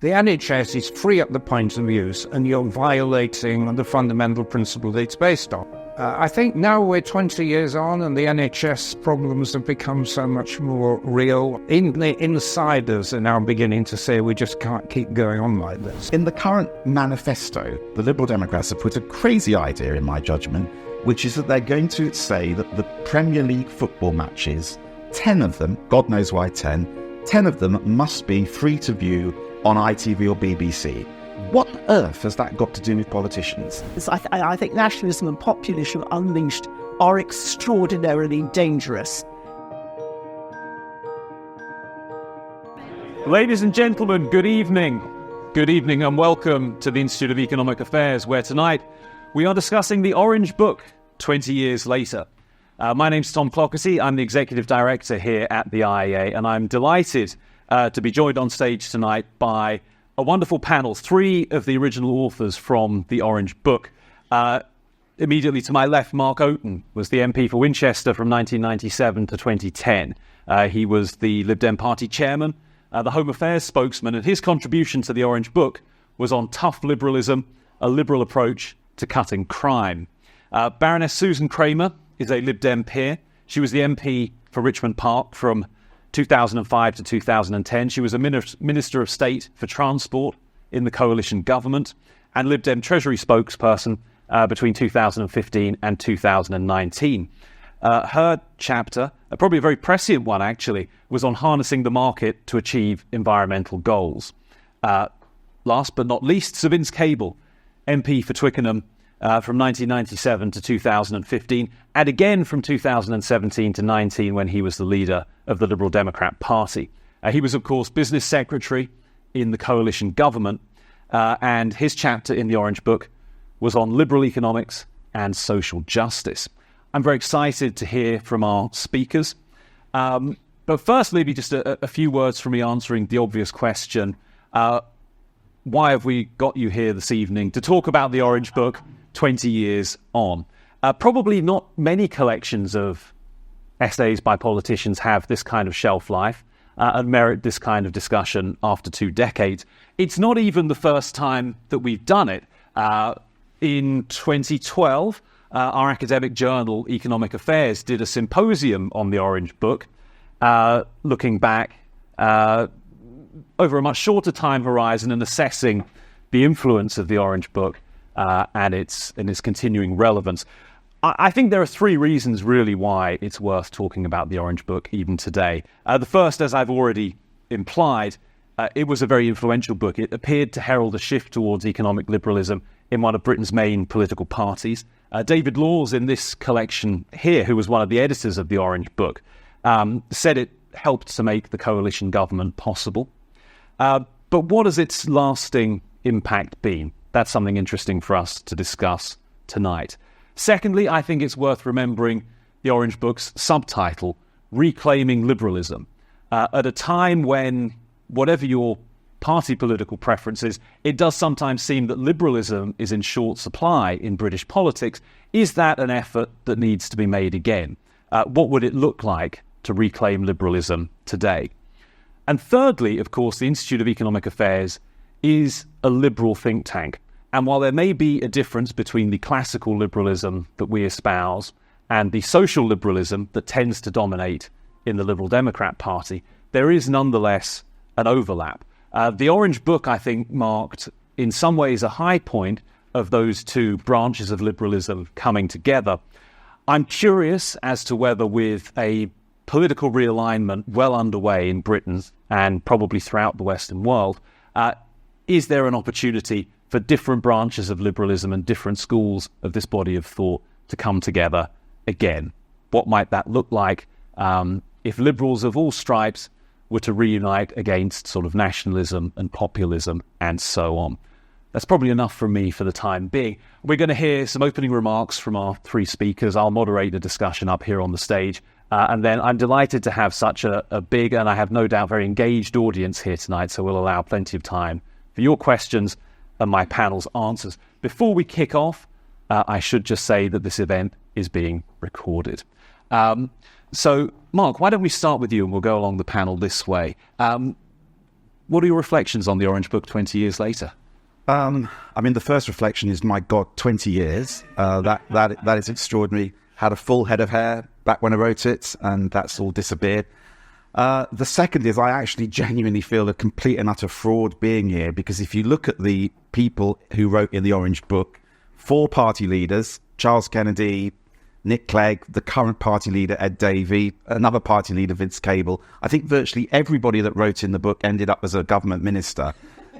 The NHS is free at the point of use, and you're violating the fundamental principle that it's based on. I think now we're 20 years on, and the NHS problems have become so much more real. Insiders are now beginning to say we just can't keep going on like this. In the current manifesto, the Liberal Democrats have put a crazy idea, in my judgment, which is that they're going to say that the Premier League football matches, 10 of them, God knows why 10 of them must be free to view on ITV or BBC. What on earth has that got to do with politicians? I think nationalism and populism unleashed are extraordinarily dangerous. Ladies and gentlemen, good evening. Good evening and welcome to the Institute of Economic Affairs, where tonight we are discussing the Orange Book 20 years later. My name's Tom Clougherty. I'm the Executive Director here at the IEA, and I'm delighted to be joined on stage tonight by a wonderful panel, three of the original authors from the Orange Book. Immediately to my left, Mark Oaten was the MP for Winchester from 1997 to 2010. He was the Lib Dem party chairman, the Home Affairs spokesman, and his contribution to the Orange Book was on tough liberalism, a liberal approach to cutting crime. Baroness Susan Kramer is a Lib Dem peer. She was the MP for Richmond Park from 2005 to 2010. She was a Minister of State for Transport in the coalition government and Lib Dem Treasury spokesperson between 2015 and 2019. Her chapter, probably a very prescient one actually, was on harnessing the market to achieve environmental goals. Last but not least, Sir Vince Cable, MP for Twickenham from 1997 to 2015, and again from 2017 to 19 when he was the leader of the Liberal Democrat Party. He was, of course, Business Secretary in the coalition government, and his chapter in the Orange Book was on liberal economics and social justice. I'm very excited to hear from our speakers. But first, maybe just a few words from me answering the obvious question. Why have we got you here this evening to talk about the Orange Book 20 years on? Probably not many collections of essays by politicians have this kind of shelf life and merit this kind of discussion after 2 decades. It's not even the first time that we've done it. In 2012, our academic journal, Economic Affairs, did a symposium on the Orange Book, looking back over a much shorter time horizon and assessing the influence of the Orange Book and its continuing relevance. I think there are 3 reasons really why it's worth talking about the Orange Book even today. The first, as I've already implied, it was a very influential book. It appeared to herald a shift towards economic liberalism in one of Britain's main political parties. David Laws in this collection here, who was one of the editors of the Orange Book, said it helped to make the coalition government possible. But what has its lasting impact been? That's something interesting for us to discuss tonight. Secondly, I think it's worth remembering the Orange Book's subtitle, Reclaiming Liberalism. At a time when, whatever your party political preferences, it does sometimes seem that liberalism is in short supply in British politics. Is that an effort that needs to be made again? What would it look like to reclaim liberalism today? And thirdly, of course, the Institute of Economic Affairs is a liberal think tank. And while there may be a difference between the classical liberalism that we espouse and the social liberalism that tends to dominate in the Liberal Democrat Party, there is nonetheless an overlap. The Orange Book, I think, marked in some ways a high point of those 2 branches of liberalism coming together. I'm curious as to whether, with a political realignment well underway in Britain and probably throughout the Western world, is there an opportunity for different branches of liberalism and different schools of this body of thought to come together again? What might that look like if liberals of all stripes were to reunite against sort of nationalism and populism and so on? That's probably enough from me for the time being. We're going to hear some opening remarks from our 3 speakers. I'll moderate the discussion up here on the stage. And then I'm delighted to have such a big and I have no doubt very engaged audience here tonight, so we'll allow plenty of time for your questions and my panel's answers. Before we kick off, I should just say that this event is being recorded. So, Mark, why don't we start with you and we'll go along the panel this way. What are your reflections on the Orange Book 20 years later? The first reflection is, my God, 20 years. That is extraordinary. Had a full head of hair back when I wrote it, and that's all disappeared. The second is, I actually genuinely feel a complete and utter fraud being here, because if you look at the people who wrote in the Orange Book, 4 party leaders, Charles Kennedy, Nick Clegg, the current party leader, Ed Davey, another party leader, Vince Cable. I think virtually everybody that wrote in the book ended up as a government minister,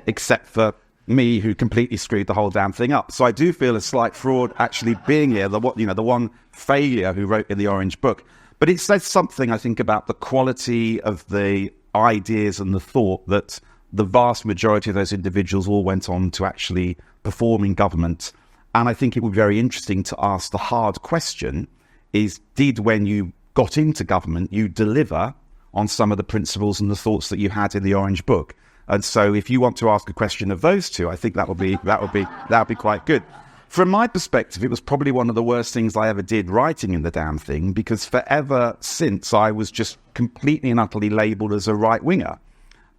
except for me, who completely screwed the whole damn thing up. So I do feel a slight fraud actually being here, the one failure who wrote in the Orange Book. But it says something, I think, about the quality of the ideas and the thought that the vast majority of those individuals all went on to actually perform in government. And I think it would be very interesting to ask the hard question is, did, when you got into government, you deliver on some of the principles and the thoughts that you had in the Orange Book? And so if you want to ask a question of those two, I think that would be quite good. From my perspective, it was probably one of the worst things I ever did writing in the damn thing, because forever since I was just completely and utterly labelled as a right-winger.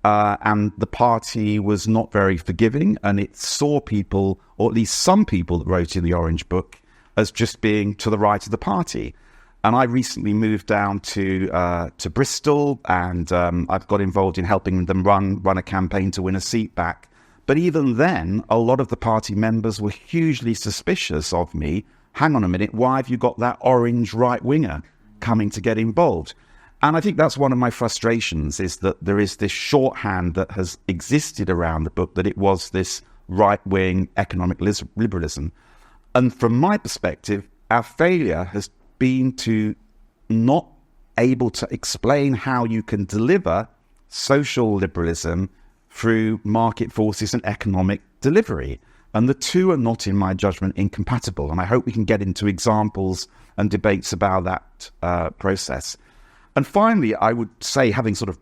And the party was not very forgiving, and it saw people, or at least some people that wrote in the Orange Book, as just being to the right of the party. And I recently moved down to Bristol, and I've got involved in helping them run a campaign to win a seat back. But even then, a lot of the party members were hugely suspicious of me. Hang on a minute, why have you got that orange right-winger coming to get involved? And I think that's one of my frustrations, is that there is this shorthand that has existed around the book, that it was this right-wing economic liberalism. And from my perspective, our failure has been to not able to explain how you can deliver social liberalism through market forces and economic delivery. And the two are not, in my judgment, incompatible. And I hope we can get into examples and debates about that process. And finally, I would say, having sort of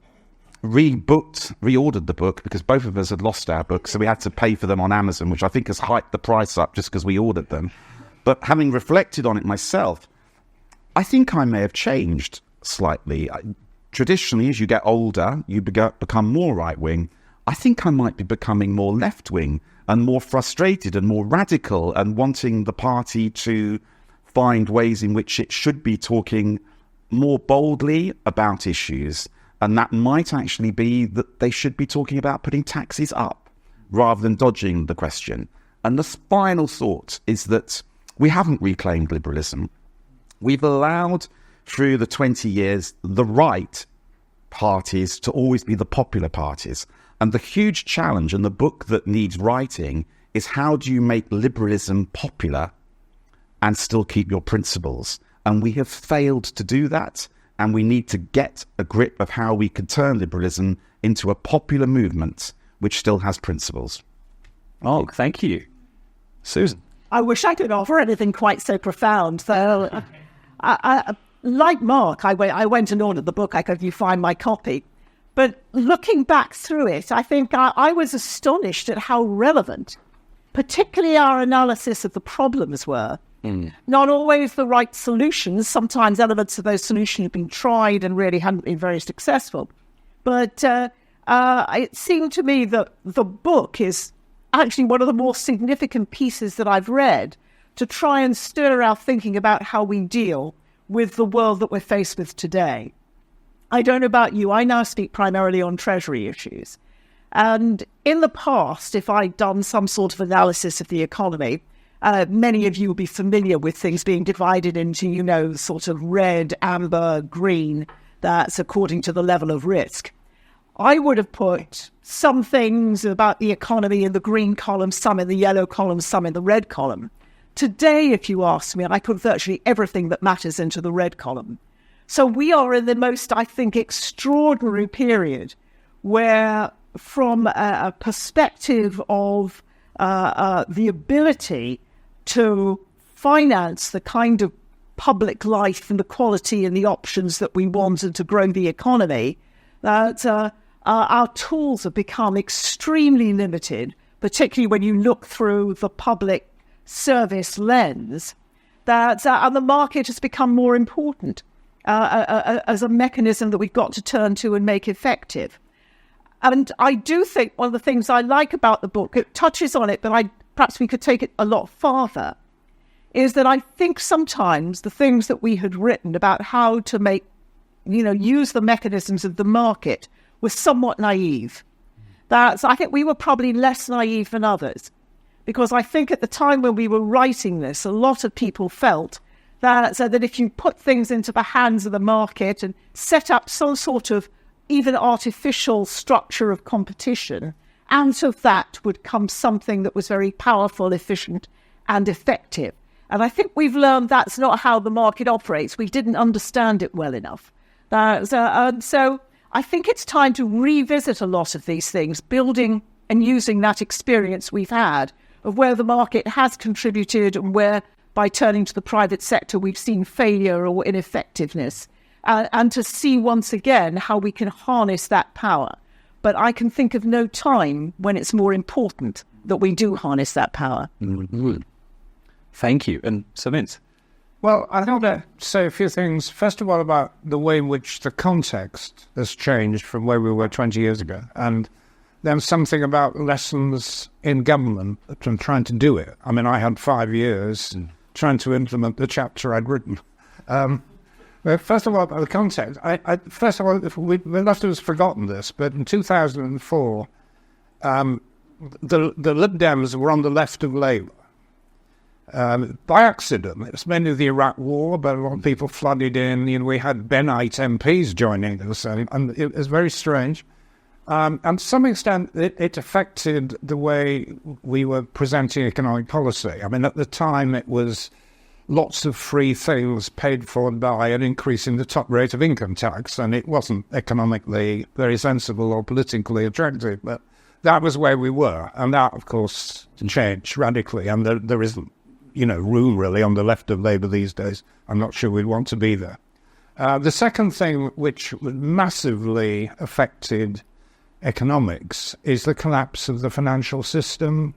reordered the book, because both of us had lost our books, so we had to pay for them on Amazon, which I think has hiked the price up just because we ordered them. But having reflected on it myself, I think I may have changed slightly. Traditionally, as you get older, you become more right-wing. I think I might be becoming more left-wing and more frustrated and more radical, and wanting the party to find ways in which it should be talking more boldly about issues. And that might actually be that they should be talking about putting taxes up rather than dodging the question. And the final thought is that we haven't reclaimed liberalism. We've allowed, through the 20 years, the right parties to always be the popular parties. And the huge challenge, and the book that needs writing, is how do you make liberalism popular and still keep your principles? And we have failed to do that. And we need to get a grip of how we can turn liberalism into a popular movement which still has principles. Oh, thank you. Susan? I wish I could offer anything quite so profound. So, like Mark, I went and ordered the book. I could find my copy. But looking back through it, I think I was astonished at how relevant, particularly our analysis of the problems were. Not always the right solutions. Sometimes elements of those solutions have been tried and really hadn't been very successful. But it seemed to me that the book is actually one of the more significant pieces that I've read to try and stir our thinking about how we deal with the world that we're faced with today. I don't know about you, I now speak primarily on Treasury issues. And in the past, if I'd done some sort of analysis of the economy, many of you will be familiar with things being divided into, sort of red, amber, green. That's according to the level of risk. I would have put some things about the economy in the green column, some in the yellow column, some in the red column. Today, if you ask me, I put virtually everything that matters into the red column. So we are in the most, I think, extraordinary period where, from a perspective of the ability to finance the kind of public life and the quality and the options that we want, and to grow the economy, that our tools have become extremely limited, particularly when you look through the public service lens, and the market has become more important as a mechanism that we've got to turn to and make effective. And I do think one of the things I like about the book, it touches on it, but perhaps we could take it a lot farther, is that I think sometimes the things that we had written about how to make, use the mechanisms of the market were somewhat naive. I think we were probably less naive than others, because I think at the time when we were writing this, a lot of people felt that if you put things into the hands of the market and set up some sort of even artificial structure of competition, out of that would come something that was very powerful, efficient, and effective. And I think we've learned that's not how the market operates. We didn't understand it well enough. So I think it's time to revisit a lot of these things, building and using that experience we've had of where the market has contributed and where, by turning to the private sector, we've seen failure or ineffectiveness, and to see once again how we can harness that power. But I can think of no time when it's more important that we do harness that power. Mm-hmm. Thank you. And Sir Vince? Well, I want to say a few things. First of all, about the way in which the context has changed from where we were 20 years ago. And then something about lessons in government and trying to do it. I mean, I had 5 years trying to implement the chapter I'd written. First of all, about the context. First of all, we must have forgotten this, but in 2004, the Lib Dems were on the left of Labour. By accident. It was mainly the Iraq War, but a lot of people flooded in. We had Benite MPs joining us, and it was very strange. And to some extent, it affected the way we were presenting economic policy. I mean, at the time, it was lots of free things paid for by an increase in the top rate of income tax, and it wasn't economically very sensible or politically attractive, but that was where we were. And that, of course, changed radically, and there isn't room really on the left of Labour these days. I'm not sure we'd want to be there. The second thing which massively affected economics is the collapse of the financial system,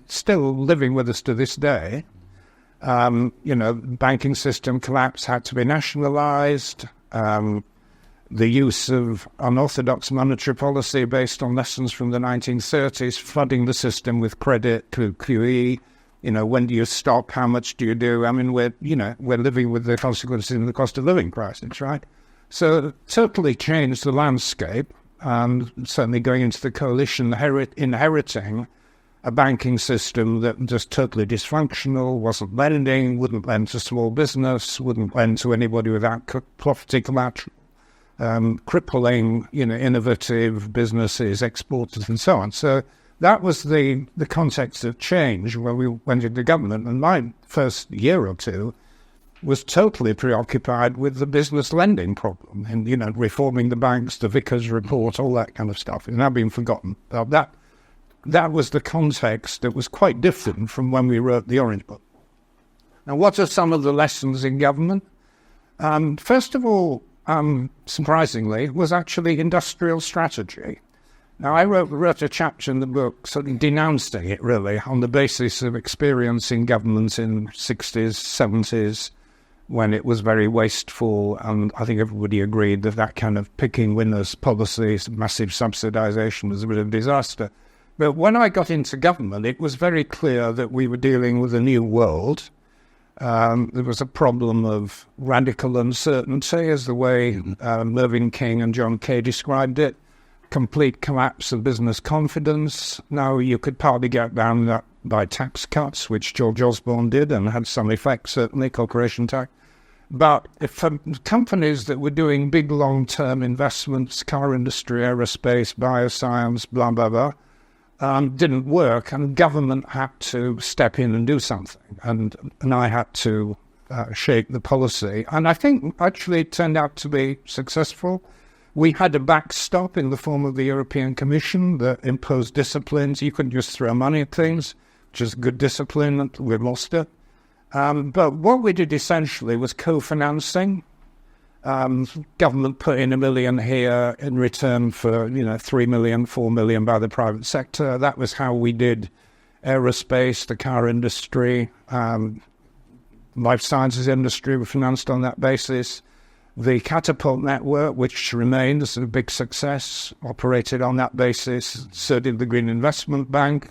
still living with us to this day. Banking system collapse had to be nationalised. The use of unorthodox monetary policy based on lessons from the 1930s, flooding the system with credit, QE. When do you stop? How much do you do? I mean, we're living with the consequences of the cost of living crisis, right? So it totally changed the landscape, and certainly going into the coalition, inheriting a banking system that was just totally dysfunctional, wasn't lending, wouldn't lend to small business, wouldn't lend to anybody without property collateral, crippling, innovative businesses, exporters, and so on. So that was the context of change when we went into government. And my first year or two was totally preoccupied with the business lending problem and, reforming the banks, the Vickers report, all that kind of stuff. It's now been forgotten. That was the context that was quite different from when we wrote the Orange Book. Now, what are some of the lessons in government? First of all, surprisingly, was actually industrial strategy. Now, I wrote a chapter in the book sort of denouncing it, really, on the basis of experience in government in 60s, 70s, when it was very wasteful, and I think everybody agreed that kind of picking winners policy, massive subsidisation, was a bit of a disaster. But when I got into government, it was very clear that we were dealing with a new world. There was a problem of radical uncertainty, as the way Mervyn King and John Kay described it. Complete collapse of business confidence. Now, you could partly get around that by tax cuts, which George Osborne did and had some effect, certainly, corporation tax. But if companies that were doing big long-term investments, car industry, aerospace, bioscience, blah, blah, blah, didn't work, and government had to step in and do something. And I had to shape the policy. And I think actually it turned out to be successful. We had a backstop in the form of the European Commission that imposed disciplines. You couldn't just throw money at things, which is good discipline. We lost it. But what we did essentially was co-financing. Government put in $1 million here in return for, 3 million, 4 million by the private sector. That was how we did aerospace, the car industry, life sciences industry were financed on that basis. The Catapult network, which remains a big success, operated on that basis. So did the Green Investment Bank.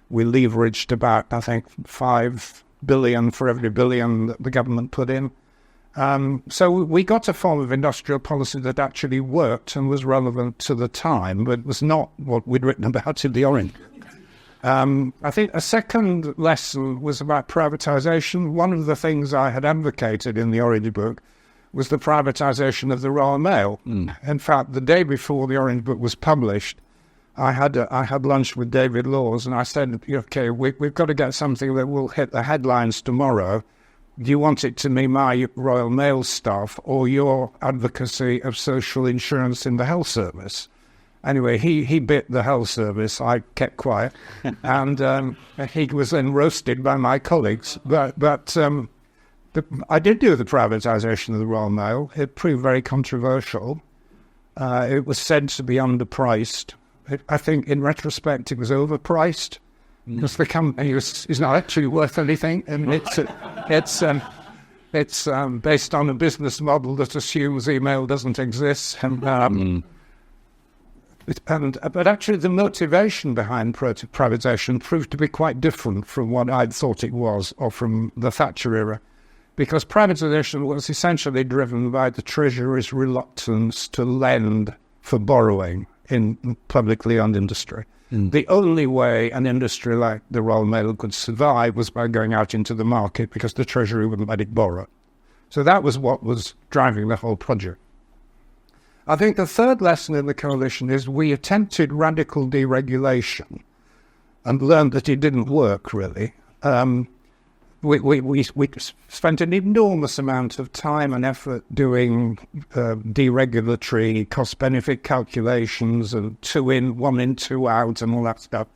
We leveraged about, I think, 5 billion for every billion that the government put in. So we got a form of industrial policy that actually worked and was relevant to the time, but was not what we'd written about in the Orange. I think a second lesson was about privatisation. One of the things I had advocated in the Orange Book was the privatisation of the Royal Mail. In fact, the day before the Orange Book was published, I had lunch with David Laws, and I said, okay, we've got to get something that will hit the headlines tomorrow. Do you want it to be my Royal Mail stuff or your advocacy of social insurance in the health service? Anyway, he bit the health service. I kept quiet, and he was then roasted by my colleagues. But I did do the privatisation of the Royal Mail. It proved very controversial. It was said to be underpriced. I think, in retrospect, it was overpriced because the company is not actually worth anything, and it's based on a business model that assumes email doesn't exist, but actually the motivation behind privatisation proved to be quite different from what I'd thought it was, or from the Thatcher era, because privatisation was essentially driven by the Treasury's reluctance to lend for borrowing in publicly owned industry. The only way an industry like the Royal Mail could survive was by going out into the market, because the Treasury wouldn't let it borrow. So that was what was driving the whole project. I think the third lesson in the coalition is we attempted radical deregulation and learned that it didn't work, really. We spent an enormous amount of time and effort doing deregulatory cost-benefit calculations and 2 in, 1 in, 2 out and all that stuff.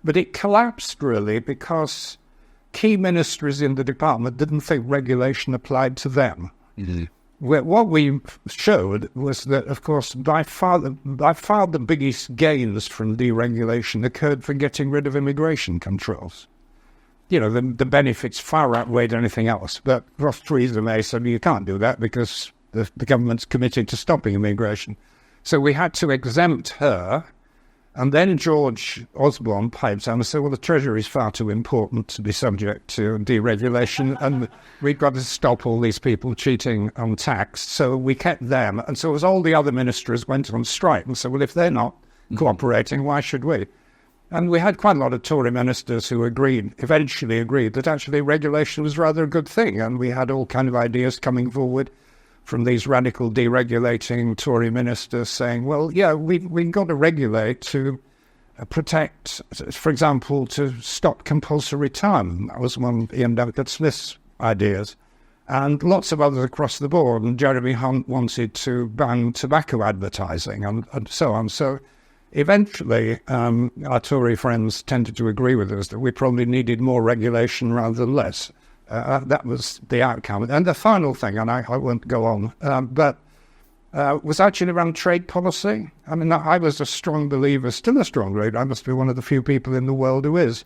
But it collapsed, really, because key ministries in the department didn't think regulation applied to them. What we showed was that, of course, by far the biggest gains from deregulation occurred for getting rid of immigration controls. The benefits far outweighed anything else. But Ross Theresa May said, you can't do that because the government's committed to stopping immigration. So we had to exempt her. And then George Osborne piped down and said, well, the Treasury is far too important to be subject to deregulation, and we've got to stop all these people cheating on tax. So we kept them. And so as all the other ministers went on strike and said, well, if they're not cooperating, why should we? And we had quite a lot of Tory ministers who eventually agreed that actually regulation was rather a good thing. And we had all kind of ideas coming forward from these radical deregulating Tory ministers saying, well, yeah, we've got to regulate to protect, for example, to stop compulsory retirement. That was one of Ian Duncan Smith's ideas. And lots of others across the board. And Jeremy Hunt wanted to ban tobacco advertising and so on. So eventually, our Tory friends tended to agree with us that we probably needed more regulation rather than less. That was the outcome. And the final thing, and I won't go on, but was actually around trade policy. I mean, I was a strong believer, still a strong believer, I must be one of the few people in the world who is,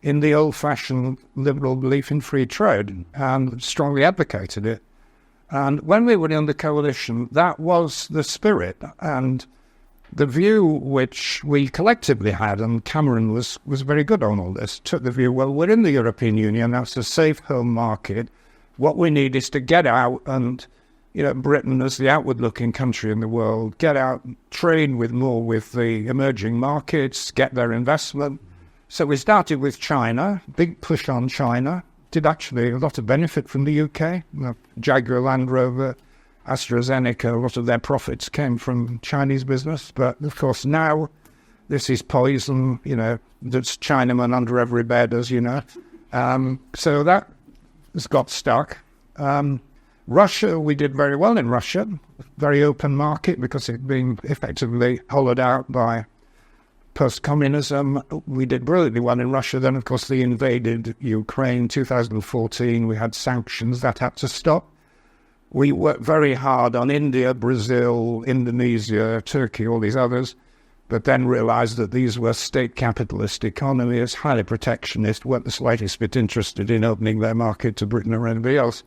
in the old-fashioned liberal belief in free trade, and strongly advocated it. And when we were in the coalition, that was the spirit. And the view which we collectively had, and Cameron was very good on all this, took the view, well, we're in the European Union, that's a safe home market. What we need is to get out and, Britain as the outward-looking country in the world, get out, trade more with the emerging markets, get their investment. So we started with China, big push on China, did actually a lot of benefit from the UK, Jaguar Land Rover, AstraZeneca, a lot of their profits came from Chinese business. But, of course, now this is poison, there's Chinaman under every bed, as you know. So that has got stuck. Russia, we did very well in Russia, very open market because it had been effectively hollowed out by post-communism. We did brilliantly well in Russia. Then, of course, they invaded Ukraine 2014. We had sanctions that had to stop. We worked very hard on India, Brazil, Indonesia, Turkey, all these others, but then realized that these were state capitalist economies, highly protectionist, weren't the slightest bit interested in opening their market to Britain or anybody else.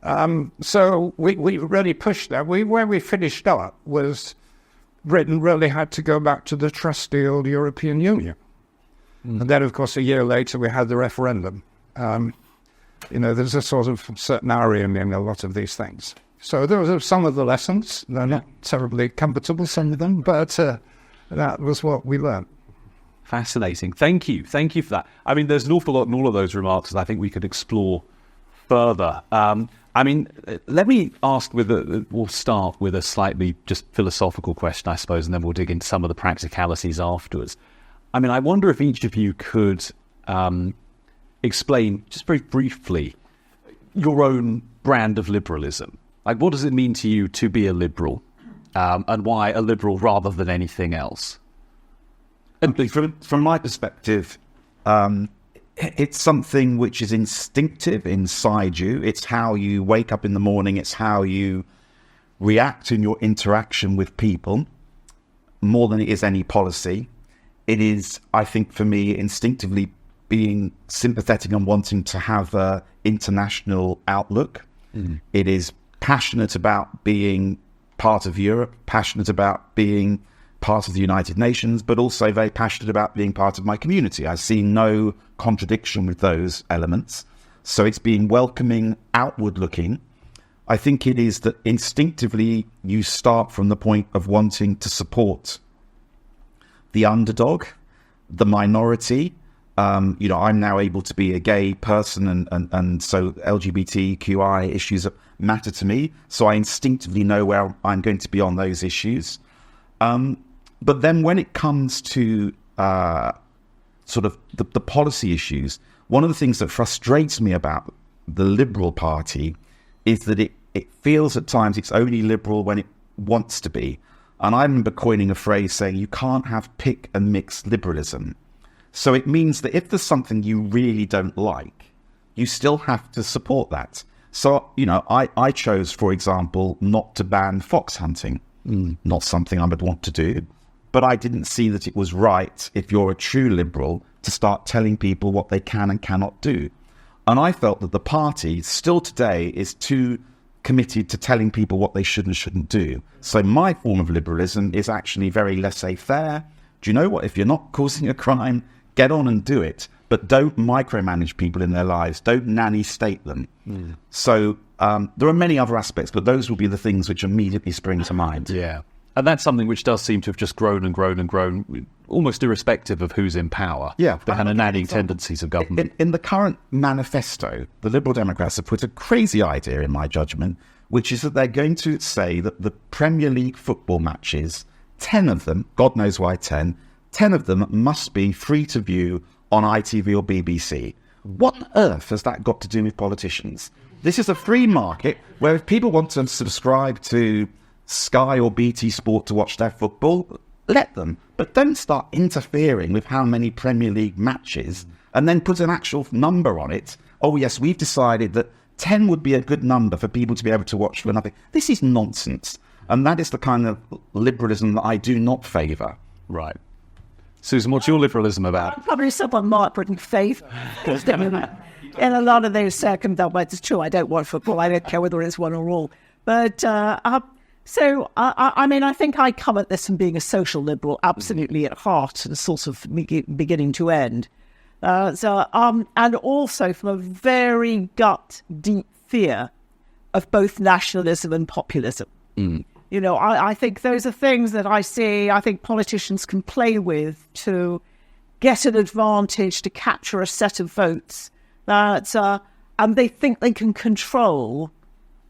So we really pushed that. Where we finished up was Britain really had to go back to the trusty old European Union. And then, of course, a year later, we had the referendum. There's a sort of certain irony in a lot of these things. So those are some of the lessons. They're not terribly comfortable, some of them, but that was what we learned. Fascinating. Thank you. Thank you for that. I mean, there's an awful lot in all of those remarks that I think we could explore further. Let me ask we'll start with a slightly just philosophical question, I suppose, and then we'll dig into some of the practicalities afterwards. I mean, I wonder if each of you could explain, just very briefly, your own brand of liberalism. Like, what does it mean to you to be a liberal, and why a liberal rather than anything else? And from my perspective, it's something which is instinctive inside you. It's how you wake up in the morning. It's how you react in your interaction with people, more than it is any policy. It is, I think, for me, instinctively being sympathetic and wanting to have an international outlook. It is passionate about being part of Europe, passionate about being part of the United Nations, but also very passionate about being part of my community. I see no contradiction with those elements. So it's being welcoming, outward looking. I think it is that instinctively you start from the point of wanting to support the underdog, the minority. I'm now able to be a gay person, and so LGBTQI issues matter to me. So I instinctively know where I'm going to be on those issues. But then when it comes to sort of the policy issues, one of the things that frustrates me about the Liberal Party is that it feels at times it's only liberal when it wants to be. And I remember coining a phrase saying you can't have pick and mix liberalism. So it means that if there's something you really don't like, you still have to support that. So, I chose, for example, not to ban fox hunting. Not something I would want to do. But I didn't see that it was right, if you're a true liberal, to start telling people what they can and cannot do. And I felt that the party, still today, is too committed to telling people what they should and shouldn't do. So my form of liberalism is actually very laissez-faire. Do you know what? If you're not causing a crime, get on and do it. But don't micromanage people in their lives. Don't nanny state them. So there are many other aspects, but those will be the things which immediately spring to mind. Yeah. And that's something which does seem to have just grown and grown and grown, almost irrespective of who's in power. Yeah. The kind of nannying tendencies of government. In the current manifesto, the Liberal Democrats have put a crazy idea, in my judgment, which is that they're going to say that the Premier League football matches, 10 of them, God knows why 10 of them must be free to view on ITV or BBC. What on earth has that got to do with politicians? This is a free market where if people want to subscribe to Sky or BT Sport to watch their football, let them. But don't start interfering with how many Premier League matches and then put an actual number on it. Oh, yes, we've decided that 10 would be a good number for people to be able to watch for nothing. This is nonsense. And that is the kind of liberalism that I do not favour. Right. Susan, what's your liberalism about? Probably someone Mark wouldn't favour. In a lot of those circumstances, it's true, I don't want football. I don't care whether it's one or all. But I think I come at this from being a social liberal, absolutely at heart, and sort of beginning to end. And also from a very gut-deep fear of both nationalism and populism. I think those are things that I think politicians can play with to get an advantage, to capture a set of votes, and they think they can control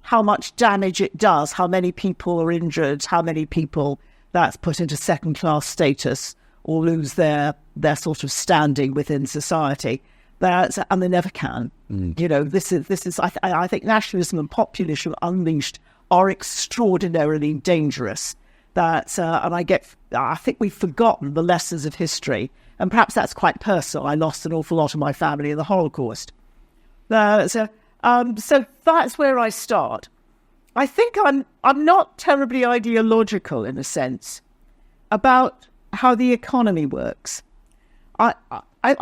how much damage it does, how many people are injured, how many people that's put into second-class status or lose their sort of standing within society. And they never can. This is. I think nationalism and populism unleashed are extraordinarily dangerous. And I think we've forgotten the lessons of history, and perhaps that's quite personal. I lost an awful lot of my family in the Holocaust. So that's where I start. I think I'm not terribly ideological in a sense about how the economy works. I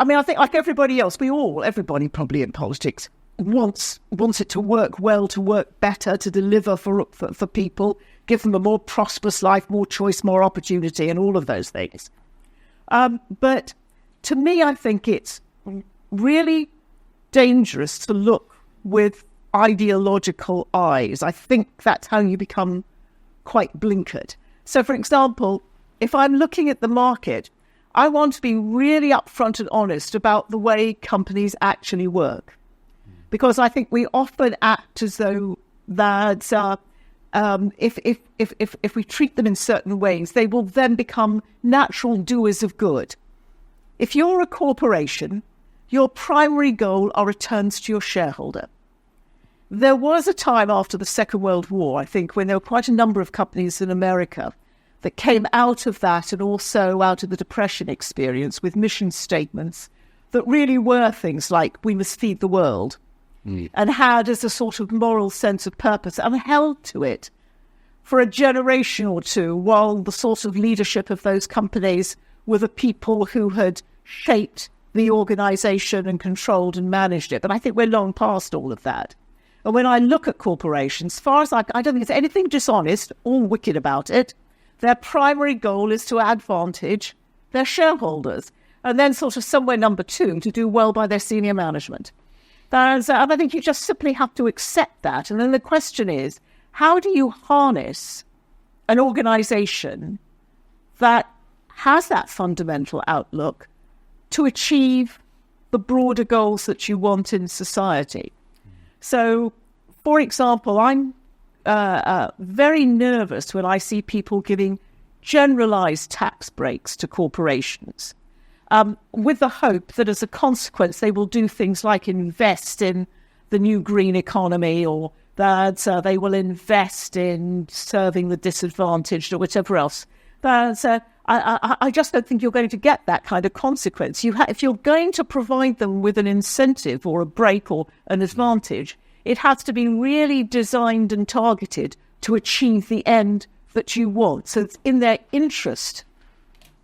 mean, I think like everybody else, everybody probably in politics, wants it to work well, to work better, to deliver for people, give them a more prosperous life, more choice, more opportunity, and all of those things. But to me, I think it's really dangerous to look with ideological eyes. I think that's how you become quite blinkered. So, for example, if I'm looking at the market, I want to be really upfront and honest about the way companies actually work. Because I think we often act as though that if we treat them in certain ways, they will then become natural doers of good. If you're a corporation, your primary goal are returns to your shareholder. There was a time after the Second World War, I think, when there were quite a number of companies in America that came out of that and also out of the Depression experience with mission statements that really were things like, we must feed the world, and had as a sort of moral sense of purpose and held to it for a generation or two, while the sort of leadership of those companies were the people who had shaped the organisation and controlled and managed it. But I think we're long past all of that. And when I look at corporations, as far as I don't think there's anything dishonest or wicked about it. Their primary goal is to advantage their shareholders, and then sort of somewhere number two, to do well by their senior management. And I think you just simply have to accept that. And then the question is, how do you harness an organisation that has that fundamental outlook to achieve the broader goals that you want in society? So, for example, I'm very nervous when I see people giving generalised tax breaks to corporations, with the hope that as a consequence they will do things like invest in the new green economy, or that they will invest in serving the disadvantaged or whatever else. I just don't think you're going to get that kind of consequence. If you're going to provide them with an incentive or a break or an advantage, it has to be really designed and targeted to achieve the end that you want. So it's in their interest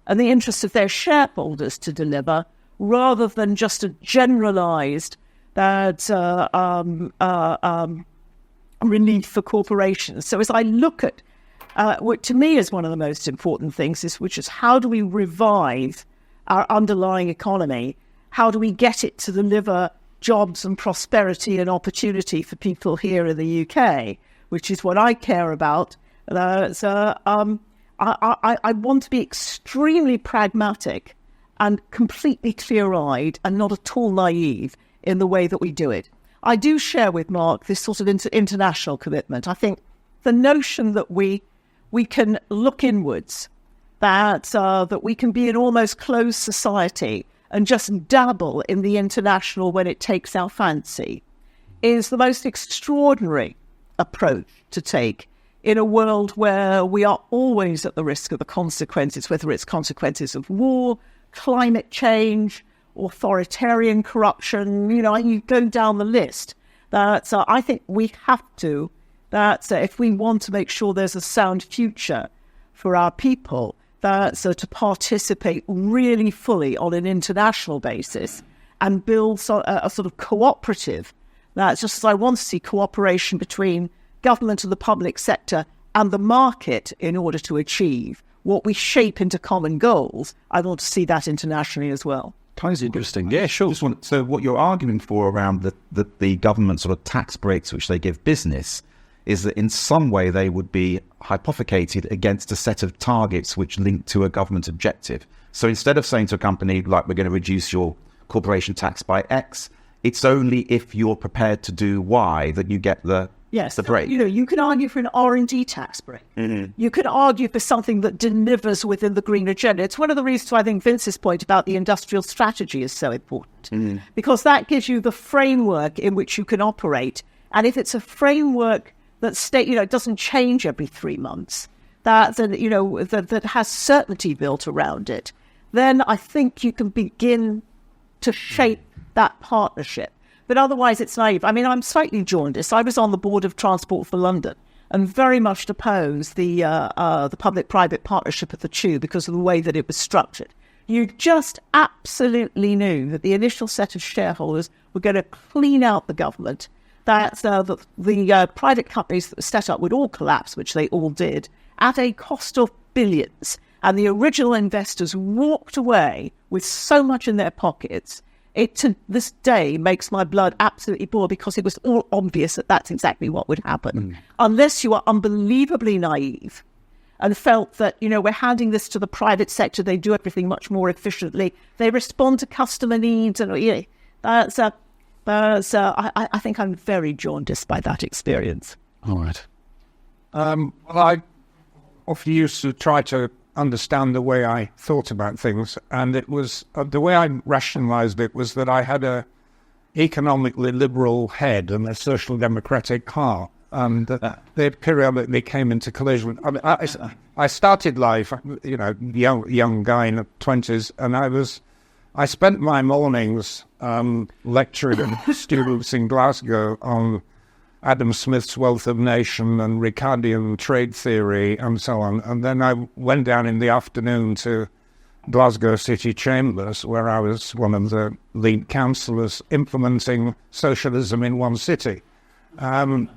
and the interest of their shareholders to deliver, rather than just a generalised relief for corporations. So as I look at what to me is one of the most important things, which is how do we revive our underlying economy? How do we get it to deliver jobs and prosperity and opportunity for people here in the UK, which is what I care about. I want to be extremely pragmatic and completely clear-eyed and not at all naive in the way that we do it. I do share with Mark this sort of international commitment. I think the notion that we can look inwards, that we can be an almost closed society and just dabble in the international when it takes our fancy, is the most extraordinary approach to take in a world where we are always at the risk of the consequences, whether it's consequences of war, climate change, authoritarian corruption, you go down the list. I think we have to, if we want to make sure there's a sound future for our people, to participate really fully on an international basis and build a sort of cooperative. That's just as I want to see cooperation between government and the public sector and the market in order to achieve what we shape into common goals. I want to see that internationally as well. Kind of interesting. Yeah, sure. So what you're arguing for around the government sort of tax breaks which they give business is that in some way they would be hypothecated against a set of targets which link to a government objective. So instead of saying to a company, like, we're going to reduce your corporation tax by X, it's only if you're prepared to do Y that you get the break. You can argue for an R&D tax break. Mm-hmm. You can argue for something that delivers within the green agenda. It's one of the reasons why I think Vince's point about the industrial strategy is so important, because that gives you the framework in which you can operate. And if it's a framework that doesn't change every 3 months, that has certainty built around it, then I think you can begin to shape that partnership. But otherwise, it's naive. I mean, I'm slightly jaundiced. I was on the board of Transport for London and very much opposed the public-private partnership at the Tube because of the way that it was structured. You just absolutely knew that the initial set of shareholders were going to clean out the government, that the private companies that were set up would all collapse, which they all did, at a cost of billions. And the original investors walked away with so much in their pockets. It, to this day, makes my blood absolutely boil, because it was all obvious that that's exactly what would happen. Unless you are unbelievably naive and felt that, we're handing this to the private sector, they do everything much more efficiently, they respond to customer needs, and I think I'm very jaundiced by that experience. All right. Well, I often used to try to understand the way I thought about things, and it was the way I rationalised it was that I had a economically liberal head and a social democratic heart, and they periodically came into collision. I mean, I started life, young guy in the 20s, and I spent my mornings lecturing students in Glasgow on Adam Smith's Wealth of Nation and Ricardian trade theory and so on. And then I went down in the afternoon to Glasgow City Chambers, where I was one of the lead councillors implementing socialism in one city. So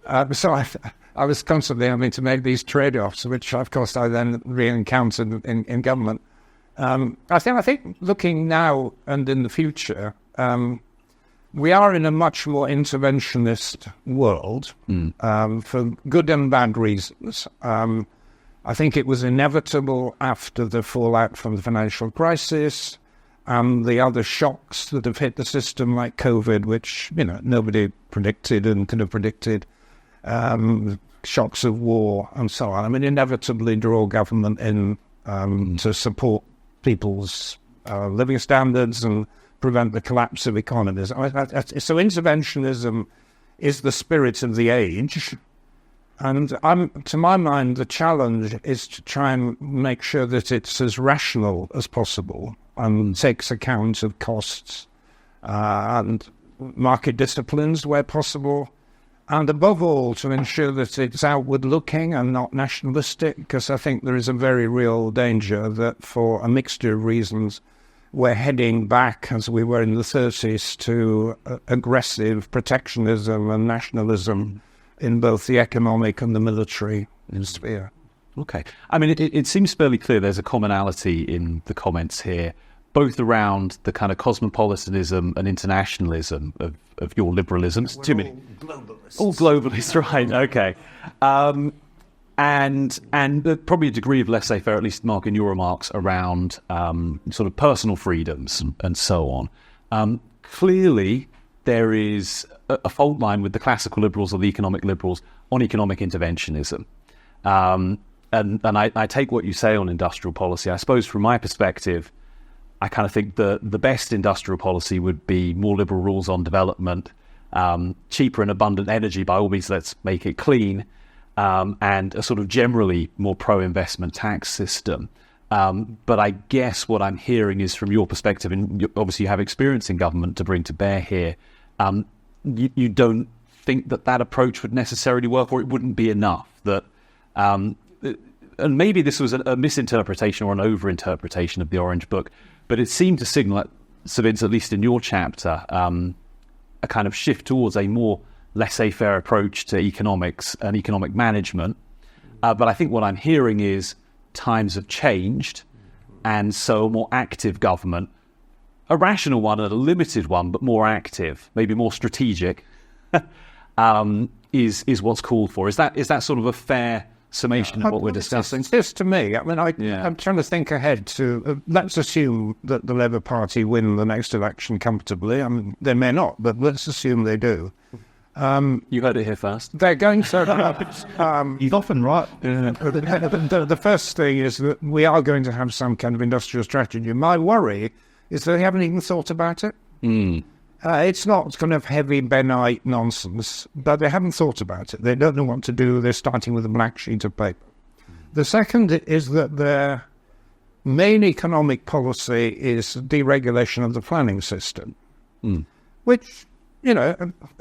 I was constantly having to make these trade-offs, which, of course, I then re-encountered in government. I think looking now and in the future, we are in a much more interventionist world for good and bad reasons. I think it was inevitable after the fallout from the financial crisis and the other shocks that have hit the system, like COVID, which nobody predicted and could have predicted, shocks of war and so on. I mean, inevitably draw government in to support people's living standards and prevent the collapse of economies. So interventionism is the spirit of the age. And to my mind, the challenge is to try and make sure that it's as rational as possible and takes account of costs and market disciplines where possible. And above all, to ensure that it's outward-looking and not nationalistic, because I think there is a very real danger that for a mixture of reasons, we're heading back, as we were in the 30s, to aggressive protectionism and nationalism in both the economic and the military sphere. Okay. I mean, it seems fairly clear there's a commonality in the comments here, both around the kind of cosmopolitanism and internationalism of your liberalism. Too many. All globalists, right, okay. And probably a degree of laissez-faire, at least, Mark, in your remarks, around sort of personal freedoms and so on. Clearly, there is a fault line with the classical liberals or the economic liberals on economic interventionism. And I take what you say on industrial policy. I suppose from my perspective, I kind of think the best industrial policy would be more liberal rules on development, cheaper and abundant energy, by all means, let's make it clean, and a sort of generally more pro-investment tax system. But I guess what I'm hearing is, from your perspective, and obviously you have experience in government to bring to bear here, you don't think that approach would necessarily work, or it wouldn't be enough. That, and maybe this was a misinterpretation or an overinterpretation of the Orange Book, but it seemed to signal, Vince, at least in your chapter, a kind of shift towards a more laissez-faire approach to economics and economic management. But I think what I'm hearing is times have changed, and so a more active government, a rational one and a limited one, but more active, maybe more strategic, is what's called for. Is that sort of a fair summation of what we're discussing? It's this to me. I mean, I'm trying to think ahead to, let's assume that the Labour Party win the next election comfortably. I mean, they may not, but let's assume they do. You heard it here first. They're going to... He's often right. The first thing is that we are going to have some kind of industrial strategy. My worry is that they haven't even thought about it. It's not kind of heavy Benite nonsense, but they haven't thought about it. They don't know what to do. They're starting with a blank sheet of paper. The second is that their main economic policy is deregulation of the planning system, which,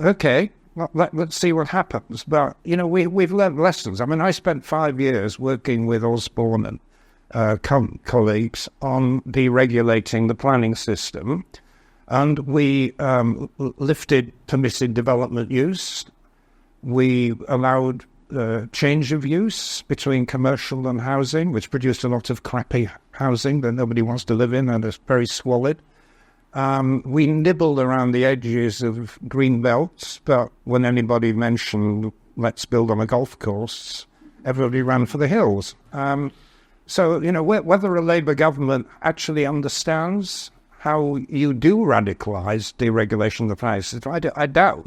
okay, let's see what happens. But, we've learned lessons. I mean, I spent 5 years working with Osborne colleagues on deregulating the planning system, and we lifted permitted development use. We allowed change of use between commercial and housing, which produced a lot of crappy housing that nobody wants to live in and is very squalid. We nibbled around the edges of green belts, but when anybody mentioned let's build on a golf course, everybody ran for the hills. So, whether a Labour government actually understands how you do radicalise deregulation of the planning system, I doubt.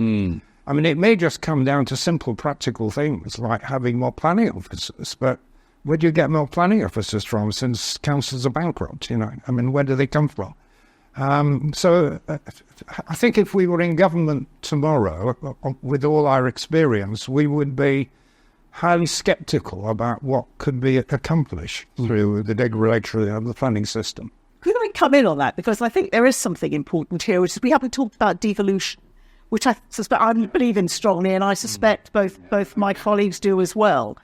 I mean, it may just come down to simple practical things like having more planning officers, but where do you get more planning officers from since councils are bankrupt, I mean, where do they come from? So I think if we were in government tomorrow, with all our experience, we would be highly sceptical about what could be accomplished through the deregulation of the planning system. Could I come in on that? Because I think there is something important here, which is we haven't talked about devolution, which I suspect I believe in strongly, and I suspect both my colleagues do as well.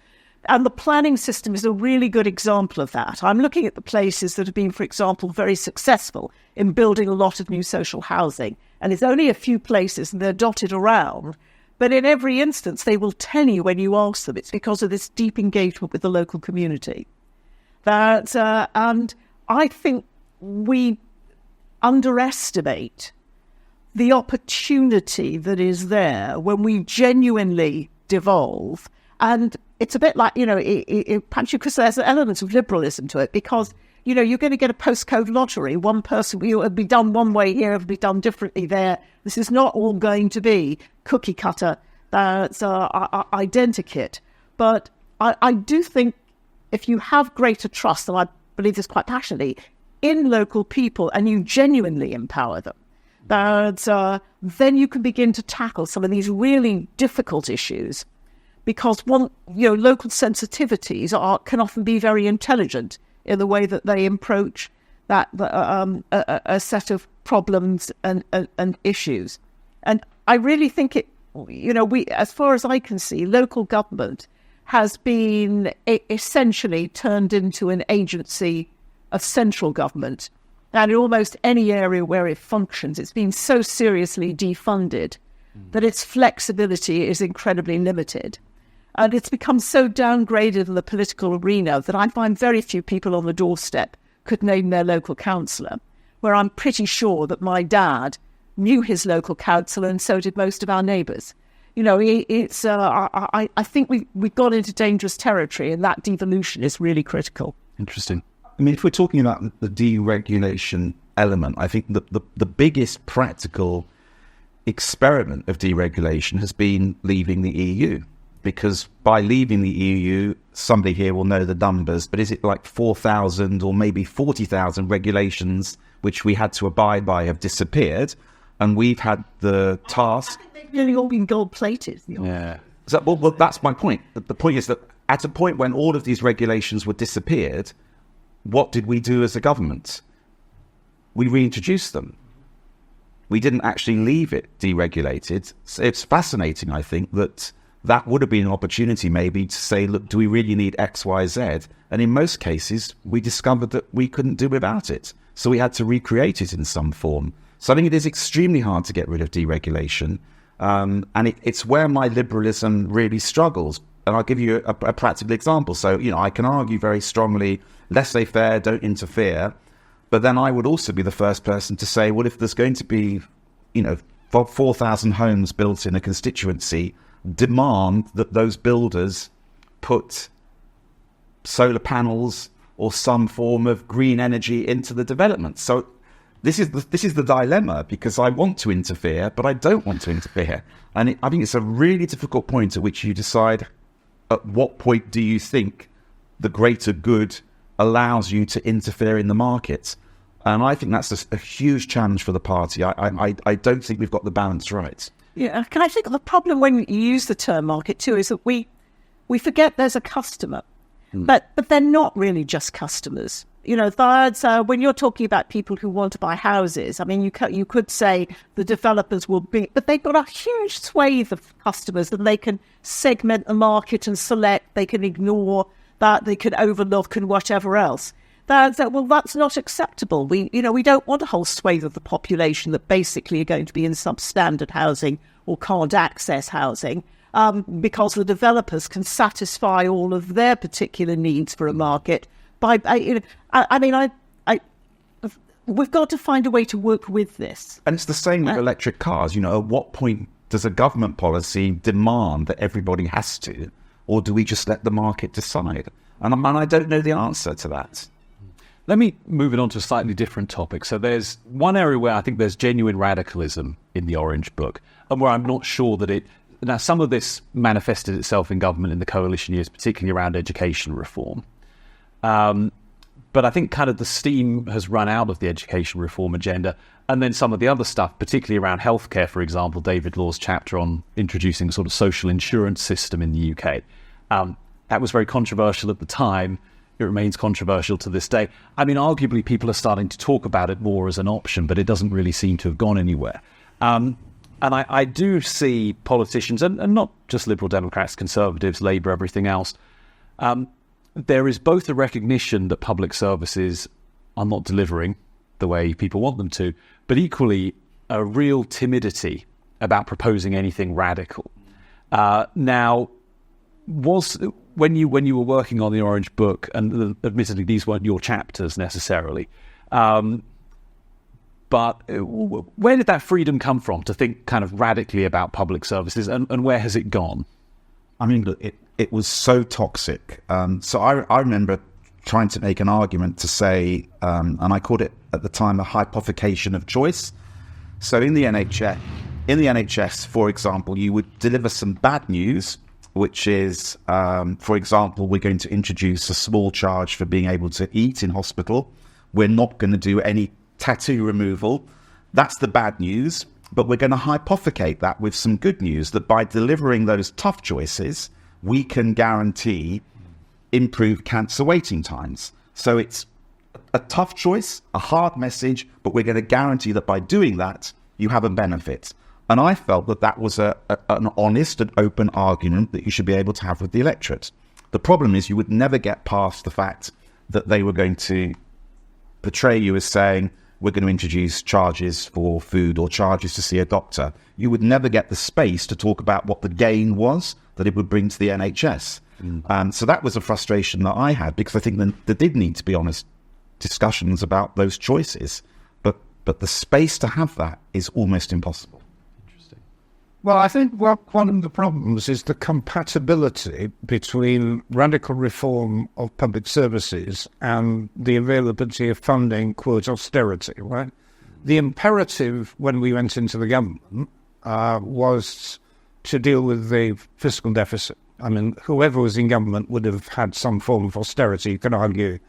And the planning system is a really good example of that. I'm looking at the places that have been, for example, very successful in building a lot of new social housing. And it's only a few places, and they're dotted around. But in every instance, they will tell you when you ask them, it's because of this deep engagement with the local community. And I think we underestimate the opportunity that is there when we genuinely devolve. And it's a bit like, perhaps you could say there's an element of liberalism to it, because, you're going to get a postcode lottery. One person, it'll be done one way here, it'll be done differently there. This is not all going to be cookie cutter, that's identikit. But I do think if you have greater trust, and I believe this quite passionately, in local people, and you genuinely empower them, then you can begin to tackle some of these really difficult issues, because local sensitivities can often be very intelligent in the way that they approach a set of problems and issues. And I really think we, as far as I can see, local government has been essentially turned into an agency of central government. And in almost any area where it functions, it's been so seriously defunded that its flexibility is incredibly limited. And it's become so downgraded in the political arena that I find very few people on the doorstep could name their local councillor, where I'm pretty sure that my dad knew his local councillor, and so did most of our neighbours. I think we've gone into dangerous territory, and that devolution is really critical. Interesting. I mean, if we're talking about the deregulation element, I think the biggest practical experiment of deregulation has been leaving the EU. Because by leaving the EU, somebody here will know the numbers, but is it like 4,000 or maybe 40,000 regulations which we had to abide by have disappeared, and we've had the task... I think they've nearly all been gold-plated. Yeah. Well, that's my point. The point is that at a point when all of these regulations were disappeared, what did we do as a government? We reintroduced them. We didn't actually leave it deregulated. So it's fascinating, I think, that would have been an opportunity maybe to say, look, do we really need X, Y, Z? And in most cases, we discovered that we couldn't do without it. So we had to recreate it in some form. So I think it is extremely hard to get rid of deregulation. And it's where my liberalism really struggles. And I'll give you a practical example. So, I can argue very strongly, laissez-faire, don't interfere. But then I would also be the first person to say, well, if there's going to be, 4,000 homes built in a constituency, demand that those builders put solar panels or some form of green energy into the development. So this is the dilemma, because I want to interfere, but I don't want to interfere. And I think it's a really difficult point at which you decide at what point do you think the greater good allows you to interfere in the market. And I think that's a huge challenge for the party. I don't think we've got the balance right. Yeah, can I think the problem when you use the term market too is that we forget there's a customer, but they're not really just customers. That's when you're talking about people who want to buy houses. I mean, you could say the developers will be, but they've got a huge swathe of customers, and they can segment the market and select. They can ignore. that they can overlook and whatever else. That's not acceptable. We don't want a whole swathe of the population that basically are going to be in substandard housing or can't access housing because the developers can satisfy all of their particular needs for a market. We've got to find a way to work with this. And it's the same with electric cars. At what point does a government policy demand that everybody has to, or do we just let the market decide? And I don't know the answer to that. Let me move it on to a slightly different topic. So there's one area where I think there's genuine radicalism in the Orange Book, and where I'm not sure that now some of this manifested itself in government in the coalition years, particularly around education reform. But I think kind of the steam has run out of the education reform agenda, and then some of the other stuff, particularly around healthcare, for example, David Law's chapter on introducing a sort of social insurance system in the UK. That was very controversial at the time. It remains controversial to this day. Arguably people are starting to talk about it more as an option, but it doesn't really seem to have gone anywhere. And I do see politicians, and not just Liberal Democrats, Conservatives, Labour, everything else, there is both a recognition that public services are not delivering the way people want them to, but equally a real timidity about proposing anything radical. Now, when you were working on the Orange Book, and admittedly these weren't your chapters necessarily, but where did that freedom come from to think kind of radically about public services, and where has it gone? Look, it was so toxic. So I remember trying to make an argument to say, and I called it at the time a hypothecation of choice. So in the NHS, for example, you would deliver some bad news, which is, for example, we're going to introduce a small charge for being able to eat in hospital. We're not going to do any tattoo removal. That's the bad news. But we're going to hypothecate that with some good news, that by delivering those tough choices, we can guarantee improved cancer waiting times. So it's a tough choice, a hard message, but we're going to guarantee that by doing that, you have a benefit. And I felt that was an honest and open argument that you should be able to have with the electorate. The problem is you would never get past the fact that they were going to portray you as saying, we're going to introduce charges for food or charges to see a doctor. You would never get the space to talk about what the gain was that it would bring to the NHS. So that was a frustration that I had, because I think there did need to be honest discussions about those choices. But the space to have that is almost impossible. Well, I think one of the problems is the compatibility between radical reform of public services and the availability of funding, quote, austerity, right? The imperative when we went into the government was to deal with the fiscal deficit. Whoever was in government would have had some form of austerity. You can argue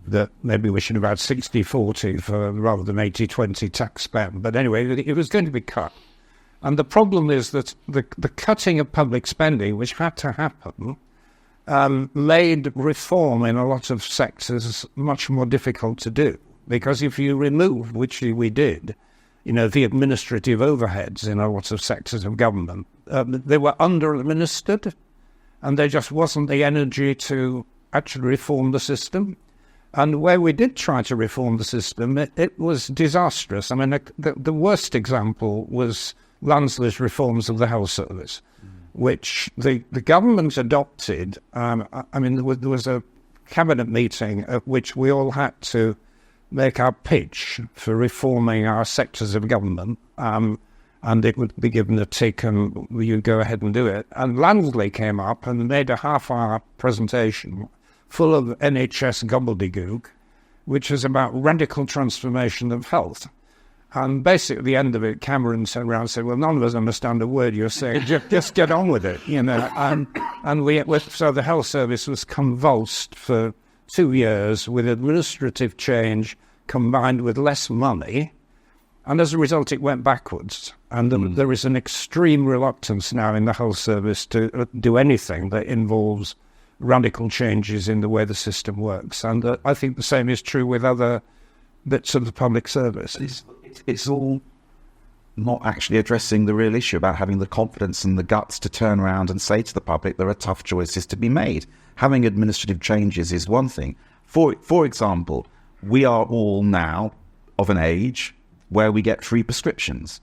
that maybe we should have had 60-40 rather than 80-20 tax spend. But anyway, it was going to be cut. And the problem is that the cutting of public spending, which had to happen, made reform in a lot of sectors much more difficult to do. Because if you remove, which we did, the administrative overheads in a lot of sectors of government, they were under-administered, and there just wasn't the energy to actually reform the system. And where we did try to reform the system, it was disastrous. The worst example was Lansley's reforms of the health service, which the government adopted. There was a cabinet meeting at which we all had to make our pitch for reforming our sectors of government, and it would be given a tick and you'd go ahead and do it. And Lansley came up and made a half-hour presentation full of NHS gobbledygook, which is about radical transformation of health. And basically, at the end of it, Cameron turned around and said, well, none of us understand a word you're saying. Just get on with it, And so the health service was convulsed for 2 years with administrative change combined with less money. And as a result, it went backwards. And there is an extreme reluctance now in the health service to do anything that involves radical changes in the way the system works. And I think the same is true with other bits of the public service. It's all not actually addressing the real issue about having the confidence and the guts to turn around and say to the public there are tough choices to be made. Having administrative changes is one thing. For example, we are all now of an age where we get free prescriptions.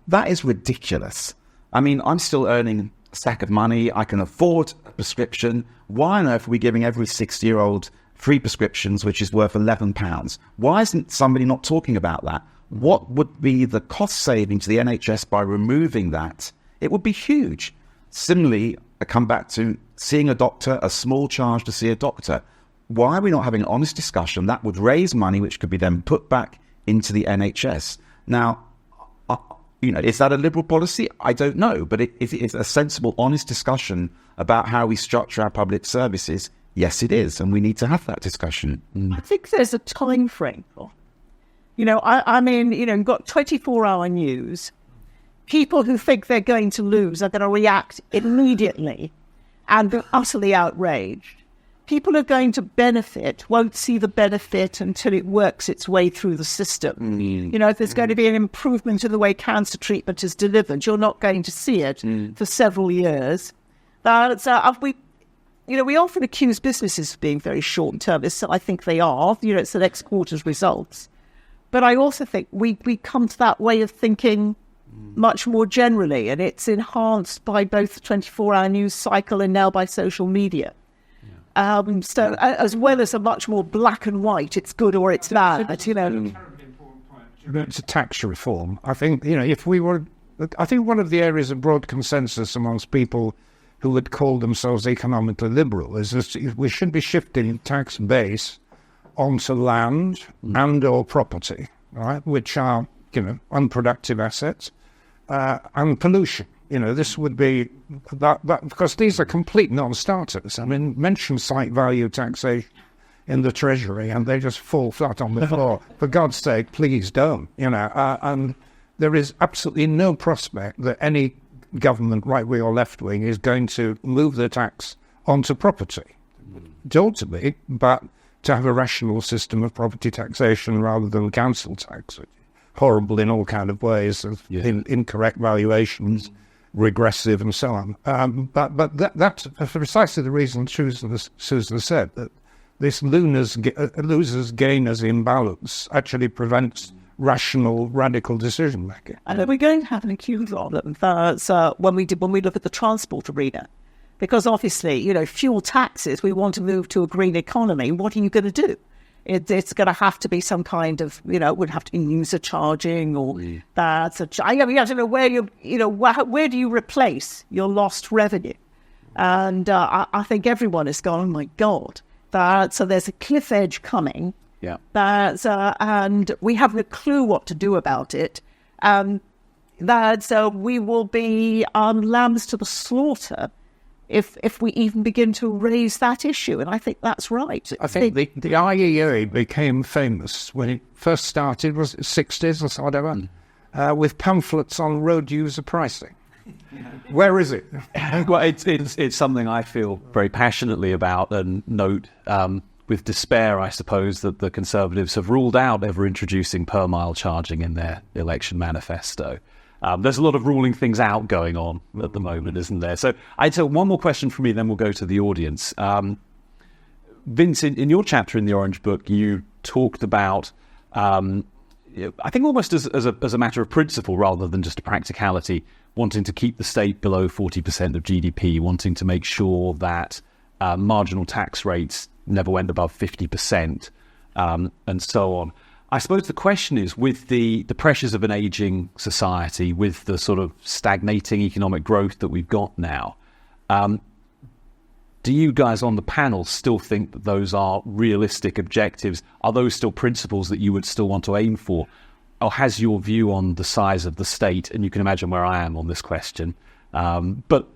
That is ridiculous. I mean, I'm still earning a stack of money. I can afford a prescription. Why on earth are we giving every 60-year-old free prescriptions, which is worth £11? Why isn't somebody not talking about that? What would be the cost saving to the NHS by removing that? It would be huge. Similarly, I come back to seeing a doctor, a small charge to see a doctor. Why are we not having an honest discussion that would raise money which could be then put back into the NHS? Now, is that a Liberal policy? I don't know. But if it's a sensible, honest discussion about how we structure our public services, yes, it is. And we need to have that discussion. I think there's a time frame. I mean, you've got 24-hour news. People who think they're going to lose are going to react immediately and be utterly outraged. People who are going to benefit won't see the benefit until it works its way through the system. If there's going to be an improvement in the way cancer treatment is delivered, you're not going to see it for several years. We often accuse businesses of being very short-termist. I think they are. It's the next quarter's results. But I also think we come to that way of thinking much more generally, and it's enhanced by both the 24-hour news cycle and now by social media. As well as a much more black and white, it's good or it's bad, It's a tax reform. I think, I think one of the areas of broad consensus amongst people who would call themselves economically liberal is that we should be shifting tax base onto land and or property, right, which are, unproductive assets, and pollution. This would be that because these are complete non-starters. I mean, mention site value taxation in the Treasury and they just fall flat on the floor. For God's sake, please don't, and there is absolutely no prospect that any government, right wing or left wing, is going to move the tax onto property. It ought to be, but to have a rational system of property taxation rather than council tax, which is horrible in all kind of ways, of incorrect valuations, regressive and so on. But that's precisely the reason Susan said, that this losers-gainers imbalance actually prevents rational, radical decision making. And we're going to have an acute problem when we look at the transport arena, because obviously, fuel taxes. We want to move to a green economy. What are you going to do? It's going to have to be some kind of, it would have to be user charging or that's I don't know where where do you replace your lost revenue? And I think everyone is going, oh my God, so there's a cliff edge coming. Yeah. And we haven't a clue what to do about it. We will be lambs to the slaughter if we even begin to raise that issue. And I think that's right. I think the IEA became famous when it first started, was it 60s or whatever, with pamphlets on road user pricing. Where is it? Well, it's something I feel very passionately about and note with despair, I suppose, that the Conservatives have ruled out ever introducing per mile charging in their election manifesto. There's a lot of ruling things out going on at the moment, isn't there? So I'd say one more question from me, then we'll go to the audience. Vince, in your chapter in the Orange Book, you talked about, I think almost as a matter of principle rather than just a practicality, wanting to keep the state below 40% of GDP, wanting to make sure that marginal tax rates never went above 50%, and so on. I suppose the question is, with the pressures of an ageing society, with the sort of stagnating economic growth that we've got now, do you guys on the panel still think that those are realistic objectives? Are those still principles that you would still want to aim for? Or has your view on the size of the state, and you can imagine where I am on this question, but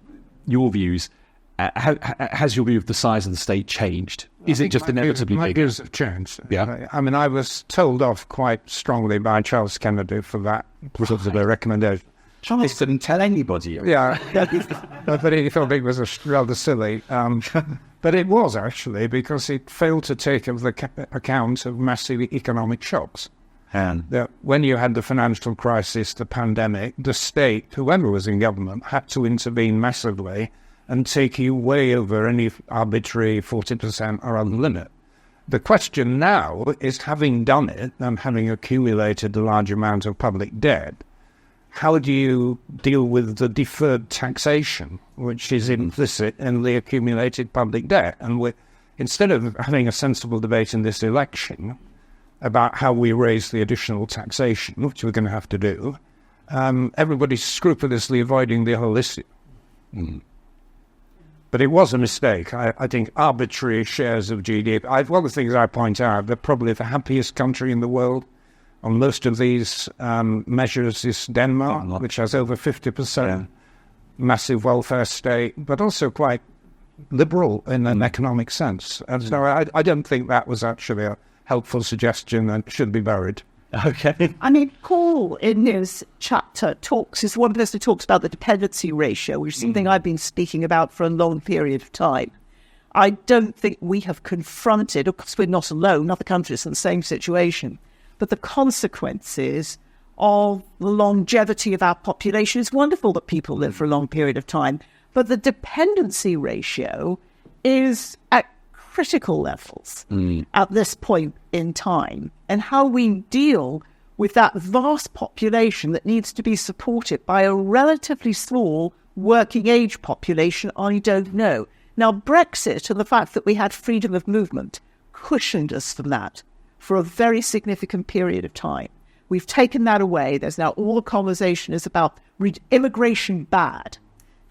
your views, has your view of the size of the state changed? Is it just inevitably bigger? My views have changed. Yeah. I mean, I was told off quite strongly by Charles Kennedy for that sort of a recommendation. Charles didn't tell anybody. Yeah, but he thought it was rather silly. But it was actually, because it failed to take account of massive economic shocks. that when you had the financial crisis, the pandemic, the state, whoever was in government, had to intervene massively and take you way over any arbitrary 40% or other limit. The question now is, having done it and having accumulated a large amount of public debt, how do you deal with the deferred taxation, which is implicit in the accumulated public debt? And instead of having a sensible debate in this election about how we raise the additional taxation, which we're going to have to do, everybody's scrupulously avoiding the whole issue. But it was a mistake. I think arbitrary shares of GDP. One of the things I point out, they're probably the happiest country in the world on most of these measures is Denmark, which has over 50%, massive welfare state, but also quite liberal in an economic sense. And so I don't think that was actually a helpful suggestion and should be buried. Okay. I mean, Paul, in his chapter, is one person who talks about the dependency ratio, which is something I've been speaking about for a long period of time. I don't think we have confronted, of course we're not alone, other countries in the same situation, but the consequences of the longevity of our population. It's wonderful that people live for a long period of time, but the dependency ratio is at critical levels at this point in time. And how we deal with that vast population that needs to be supported by a relatively small working age population, I don't know. Now, Brexit and the fact that we had freedom of movement cushioned us from that for a very significant period of time. We've taken that away. There's now all the conversation is about immigration bad.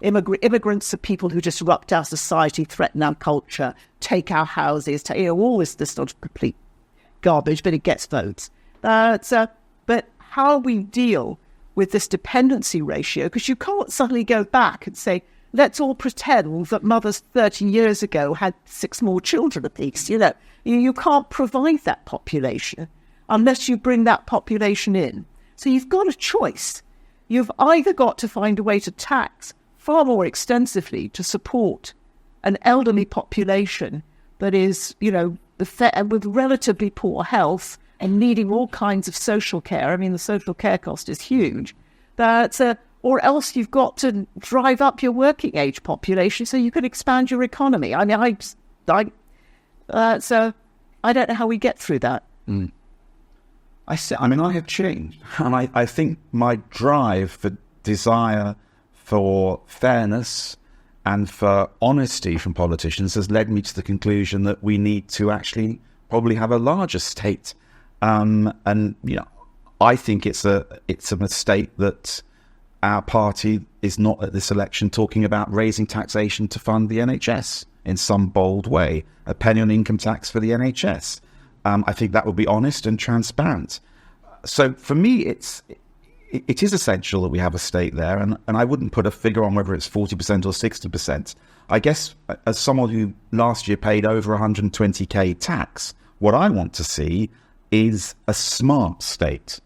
Immigrants are people who disrupt our society, threaten our culture, take our houses, all this sort of complete garbage, but it gets votes. But how we deal with this dependency ratio, because you can't suddenly go back and say, let's all pretend that mothers 30 years ago had 6 more children apiece. You can't provide that population unless you bring that population in. So you've got a choice. You've either got to find a way to tax far more extensively to support an elderly population that is, with relatively poor health and needing all kinds of social care. I mean, the social care cost is huge. Or else you've got to drive up your working age population so you can expand your economy. I mean, so I don't know how we get through that. I have changed. And I think my drive for desire for fairness and for honesty from politicians has led me to the conclusion that we need to actually probably have a larger state. I think it's a mistake that our party is not at this election talking about raising taxation to fund the NHS in some bold way, a penny on income tax for the NHS. I think that would be honest and transparent. So for me, it is essential that we have a state there, and I wouldn't put a figure on whether it's 40% or 60%. I guess as someone who last year paid over 120k tax, what I want to see is a smart state.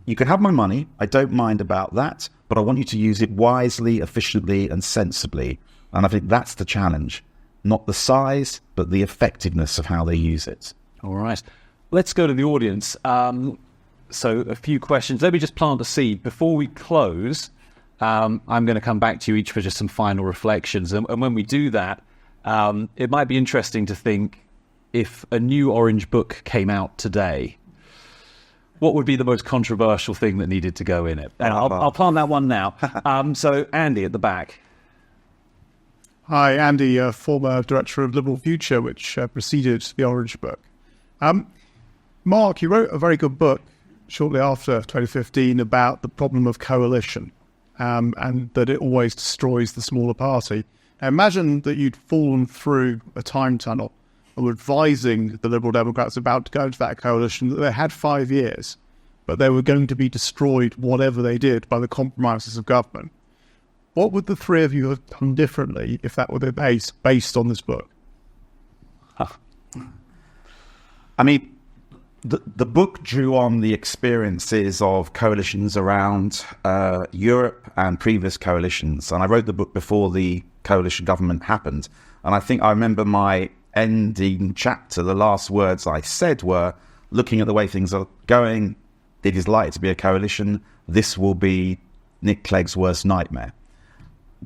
You can have my money, I don't mind about that, but I want you to use it wisely, efficiently and sensibly. And I think that's the challenge. Not the size, but the effectiveness of how they use it. All right. Let's go to the audience. So a few questions. Let me just plant a seed. Before we close, I'm going to come back to you each for just some final reflections. And when we do that, it might be interesting to think, if a new Orange book came out today, what would be the most controversial thing that needed to go in it? And I'll plant that one now. So Andy at the back. Hi, Andy, former director of Liberal Future, which preceded the Orange book. Mark, you wrote a very good book shortly after 2015 about the problem of coalition, and that it always destroys the smaller party. Now, imagine that you'd fallen through a time tunnel and were advising the Liberal Democrats about to go into that coalition, that they had 5 years, but they were going to be destroyed, whatever they did, by the compromises of government. What would the three of you have done differently if that were the base based on this book? I mean, the book drew on the experiences of coalitions around Europe and previous coalitions. And I wrote the book before the coalition government happened. And I think I remember my ending chapter, the last words I said were, looking at the way things are going, it is likely to be a coalition. This will be Nick Clegg's worst nightmare.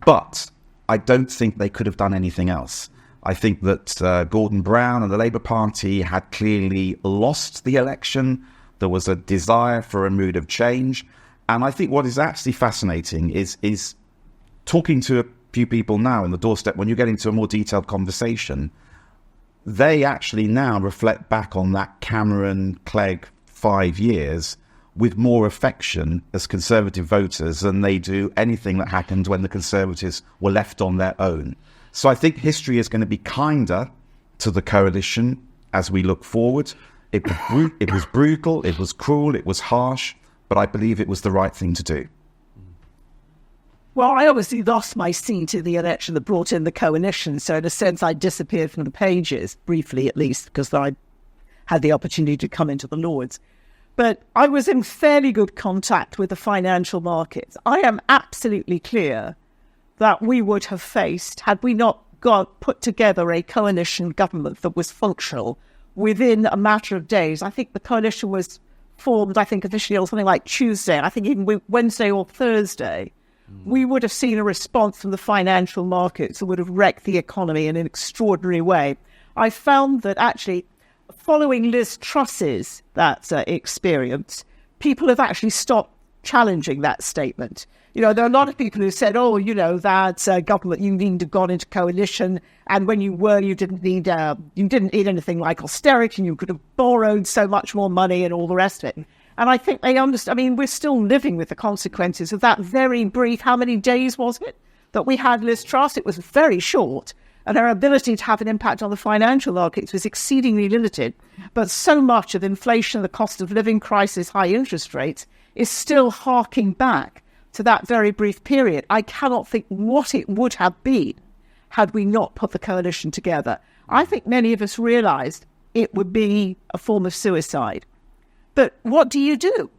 But I don't think they could have done anything else. I think that Gordon Brown and the Labour Party had clearly lost the election. There was a desire for a mood of change. And I think what is actually fascinating is talking to a few people now in the doorstep, when you get into a more detailed conversation, they actually now reflect back on that Cameron-Clegg 5 years with more affection as Conservative voters than they do anything that happened when the Conservatives were left on their own. So I think history is going to be kinder to the coalition as we look forward. It was brutal, it was cruel, it was harsh, but I believe it was the right thing to do. Well, I obviously lost my seat in the election that brought in the coalition, so in a sense I disappeared from the pages, briefly at least, because I had the opportunity to come into the Lords. But I was in fairly good contact with the financial markets. I am absolutely clear that we would have faced, had we not put together a coalition government that was functional within a matter of days. I think the coalition was formed, officially on something like Tuesday. I think even Wednesday or Thursday, we would have seen a response from the financial markets that would have wrecked the economy in an extraordinary way. I found that actually, following Liz Truss's experience, people have actually stopped challenging that statement. There are a lot of people who said, that government, you need to have gone into coalition, and when you were, you didn't need anything like austerity, and you could have borrowed so much more money and all the rest of it. And I think they understand. I mean, we're still living with the consequences of that very brief, how many days was it, that we had Liz Truss? It was very short, and her ability to have an impact on the financial markets was exceedingly limited. But so much of inflation, the cost of living crisis, high interest rates, is still harking back to that very brief period. I cannot think what it would have been had we not put the coalition together. I think many of us realised it would be a form of suicide. But what do you do?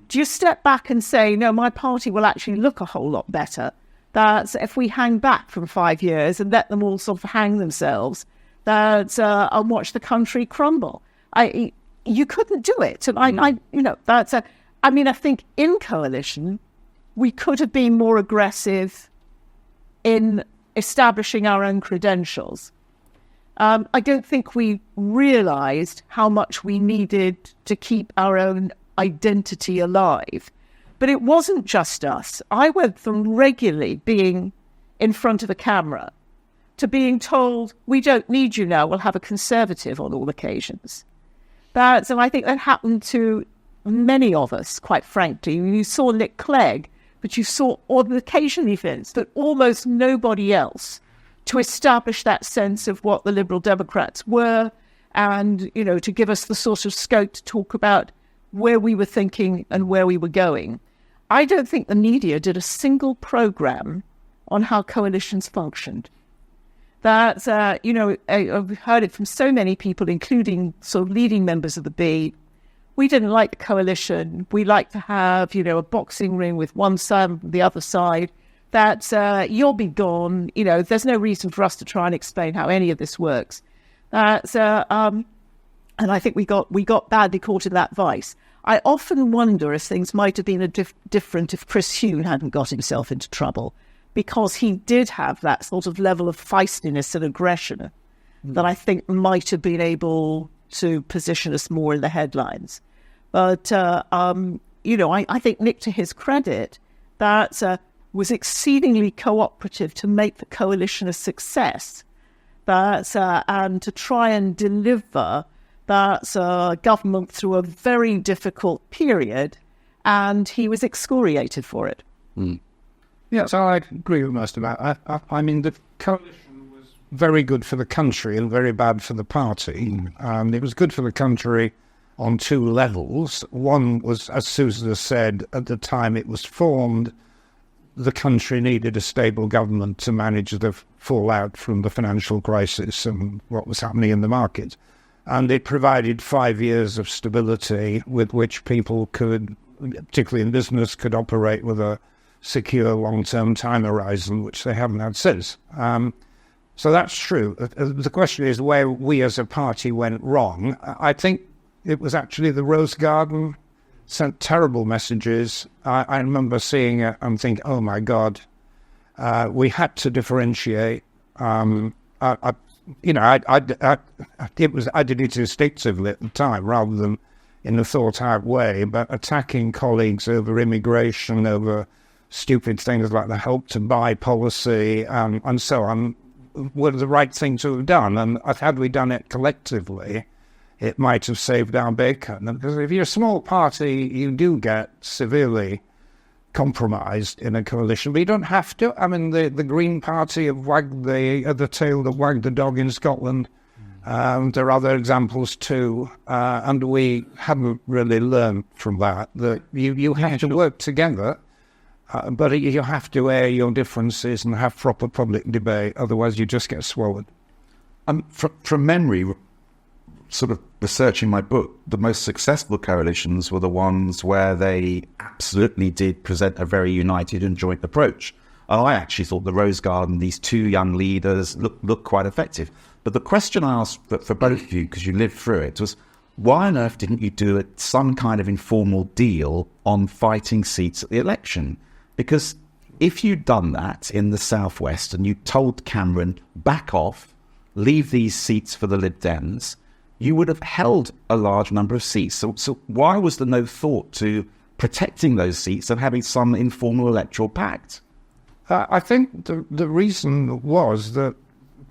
Do you step back and say, no, my party will actually look a whole lot better? That if we hang back from 5 years and let them all sort of hang themselves, and watch the country crumble. You couldn't do it. And I think in coalition, we could have been more aggressive in establishing our own credentials. I don't think we realised how much we needed to keep our own identity alive. But it wasn't just us. I went from regularly being in front of a camera to being told, we don't need you now, we'll have a Conservative on all occasions. So I think that happened to many of us, quite frankly. You saw Nick Clegg, but you saw on occasionally Vince, but almost nobody else to establish that sense of what the Liberal Democrats were and, to give us the sort of scope to talk about where we were thinking and where we were going. I don't think the media did a single programme on how coalitions functioned. I've heard it from so many people, including sort of leading members of the B. We didn't like the coalition. We like to have, a boxing ring with one side and the other side. You'll be gone. There's no reason for us to try and explain how any of this works. And I think we got badly caught in that vice. I often wonder if things might have been different if Chris Huhne hadn't got himself into trouble, because he did have that sort of level of feistiness and aggression that I think might have been able to position us more in the headlines. But, I think Nick, to his credit, was exceedingly cooperative to make the coalition a success, and to try and deliver that government through a very difficult period, and he was excoriated for it. Yeah, so I agree with most of that. I mean, the coalition was very good for the country and very bad for the party. It was good for the country on two levels. One was, as Susan has said, at the time it was formed, the country needed a stable government to manage the fallout from the financial crisis and what was happening in the market. And it provided 5 years of stability with which people could, particularly in business, could operate with a secure long-term time horizon, which they haven't had since. So that's true. The question is where we as a party went wrong. I think it was actually the Rose Garden sent terrible messages. I remember seeing it and thinking, oh my God, we had to differentiate. I did it instinctively at the time rather than in a thought-out way, but attacking colleagues over immigration, over stupid things like the Help to Buy policy and so on, were the right thing to have done. And had we done it collectively, it might have saved our bacon. Because if you're a small party, you do get severely compromised in a coalition, but you don't have to. I mean, the Green Party have wagged the tail that wagged the dog in Scotland. There are other examples too, and we haven't really learned from that you have to work together, but you have to air your differences and have proper public debate, otherwise you just get swallowed. From memory, sort of researching my book, the most successful coalitions were the ones where they absolutely did present a very united and joint approach. I actually thought the Rose Garden, these two young leaders, looked quite effective. But the question I asked for both of you, because you lived through it, was why on earth didn't you do some kind of informal deal on fighting seats at the election? Because if you'd done that in the Southwest and you told Cameron, back off, leave these seats for the Lib Dems, you would have held a large number of seats. So why was there no thought to protecting those seats and having some informal electoral pact? I think the reason was that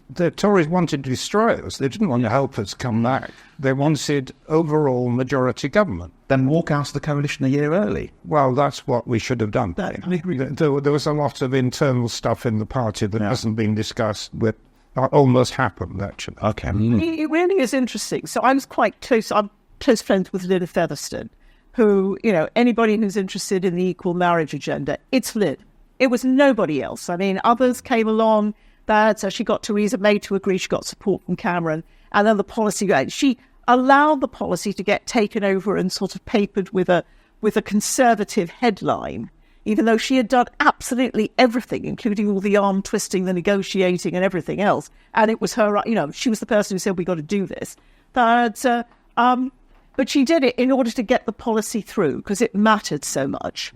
the Tories wanted to destroy us. They didn't want to help us come back. They wanted overall majority government. Then walk out of the coalition a year early. Well, that's what we should have done. There was a lot of internal stuff in the party that hasn't been discussed, but almost happened, actually. Okay. It really is interesting. So I was quite close. I'm close friends with Lynn Featherstone, who, anybody who's interested in the equal marriage agenda, it's Lynn. It was nobody else. I mean, others came along. So she got Theresa May to agree. She got support from Cameron. And then the policy, she allowed the policy to get taken over and sort of papered with a conservative headline, even though she had done absolutely everything, including all the arm twisting, the negotiating and everything else. And it was her, she was the person who said, we got to do this. But she did it in order to get the policy through because it mattered so much.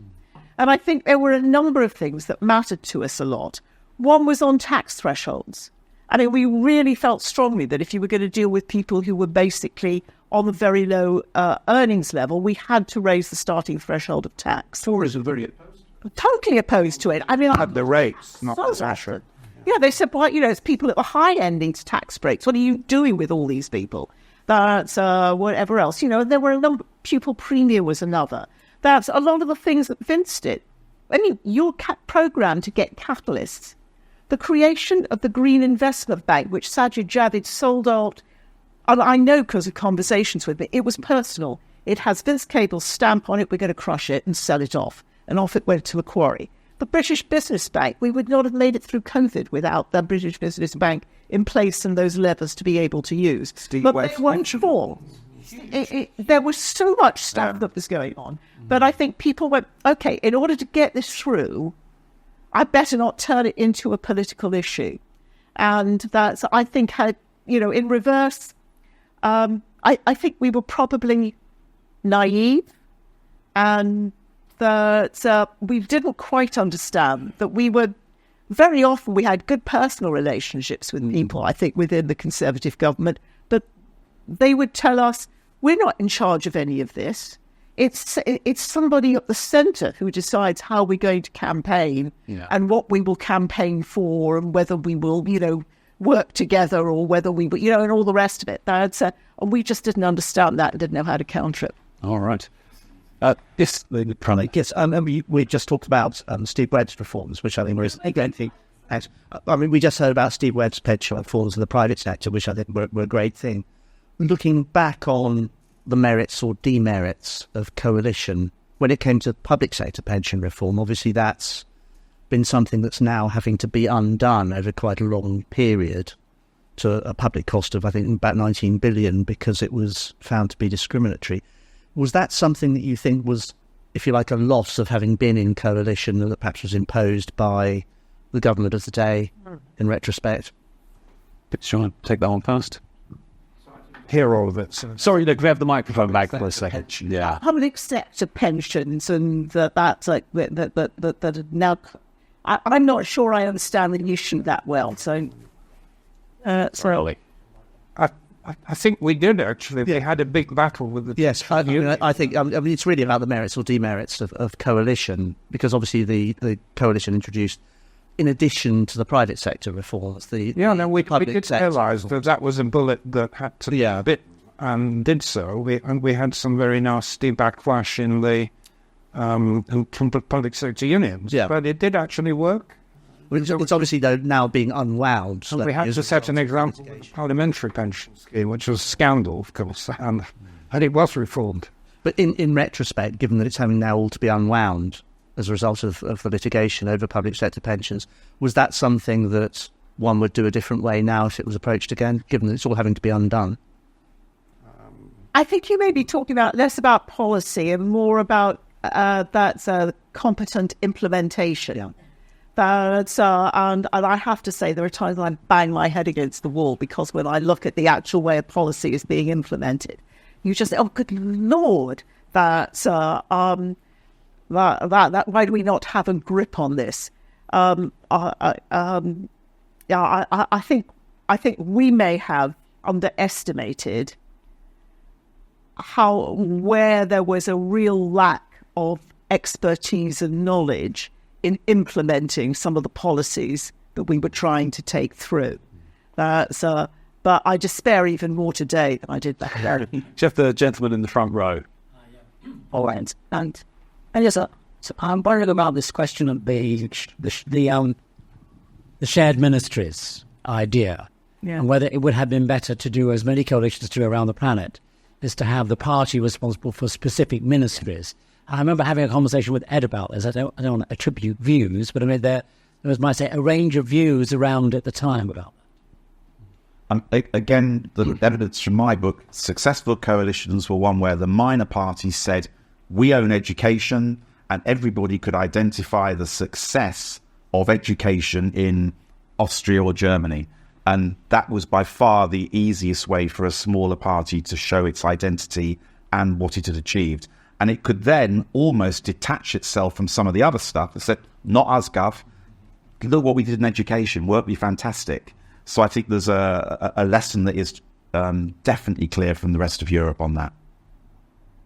And I think there were a number of things that mattered to us a lot. One was on tax thresholds. I mean, we really felt strongly that if you were going to deal with people who were basically on the very low earnings level, we had to raise the starting threshold of tax. Tories are very opposed. Totally opposed to it. I mean, the rates, not the Sasha. Yeah, they said, well, it's people at the high end need tax breaks. What are you doing with all these people? That's whatever else. There were a number. Pupil premium was another. That's a lot of the things that Vince did. I mean, your programme to get capitalists, the creation of the Green Investment Bank, which Sajid Javid sold out, and I know because of conversations with me, it was personal. It has Vince Cable's stamp on it, we're going to crush it and sell it off. And off it went to Macquarie. The British Business Bank, we would not have made it through COVID without the British Business Bank in place and those levers to be able to use. But they weren't full. There was so much stuff that was going on. But I think people went, okay, in order to get this through, I better not turn it into a political issue. And that's, I think, in reverse, I think we were probably naive and that we didn't quite understand that we were, very often we had good personal relationships with people, I think, within the Conservative government, but they would tell us, we're not in charge of any of this. It's somebody at the centre who decides how we're going to campaign and what we will campaign for and whether we will, work together or whether we will, and all the rest of it. And we just didn't understand that and didn't know how to counter it. All right. Yes, we just talked about Steve Webb's reforms, which I think were again. We just heard about Steve Webb's pension reforms in the private sector, which I think were a great thing. Looking back on the merits or demerits of coalition, when it came to public sector pension reform, obviously that's been something that's now having to be undone over quite a long period to a public cost of, I think, about 19 billion because it was found to be discriminatory. Was that something that you think was, if you like, a loss of having been in coalition that perhaps was imposed by the government of the day in retrospect? Sean, take that one first. hear all of it. So. Sorry, look, we have the microphone back for a second. Yeah. Public sector pensions and that's like that now. I'm not sure I understand the issue that well. So, Really? I think we did actually. They had a big battle with the. Yes, I think it's really about the merits or demerits of coalition, because obviously the coalition introduced, in addition to the private sector reforms, we did realise that was a bullet that had to be bit, and did so. We had some very nasty backlash in the from public sector unions, but it did actually work. It's obviously though now being unwound. We had to set an example of the parliamentary pension scheme, which was a scandal, of course, and it was reformed. But in retrospect, given that it's having now all to be unwound as a result of the litigation over public sector pensions, was that something that one would do a different way now if it was approached again, given that it's all having to be undone? I think you may be talking about less about policy and more about competent implementation. Yeah. And I have to say, there are times when I bang my head against the wall, because when I look at the actual way a policy is being implemented, you just say, "Oh, good Lord, that why do we not have a grip on this?" I think we may have underestimated where there was a real lack of expertise and knowledge in implementing some of the policies that we were trying to take through. But I despair even more today than I did back then. Jeff, the gentleman in the front row. All right. And yes, so I'm worried about this question of the shared ministries idea, and whether it would have been better to do, as many coalitions do around the planet, is to have the party responsible for specific ministries. I remember having a conversation with Ed about this. I don't want to attribute views, but I mean, there was, might say, a range of views around at the time about that. Again, the evidence from my book, successful coalitions were one where the minor parties said, we own education, and everybody could identify the success of education in Austria or Germany. And that was by far the easiest way for a smaller party to show its identity and what it had achieved. And it could then almost detach itself from some of the other stuff and said, not us, Gov. Look what we did in education. Won't be fantastic. So I think there's a lesson that is definitely clear from the rest of Europe on that.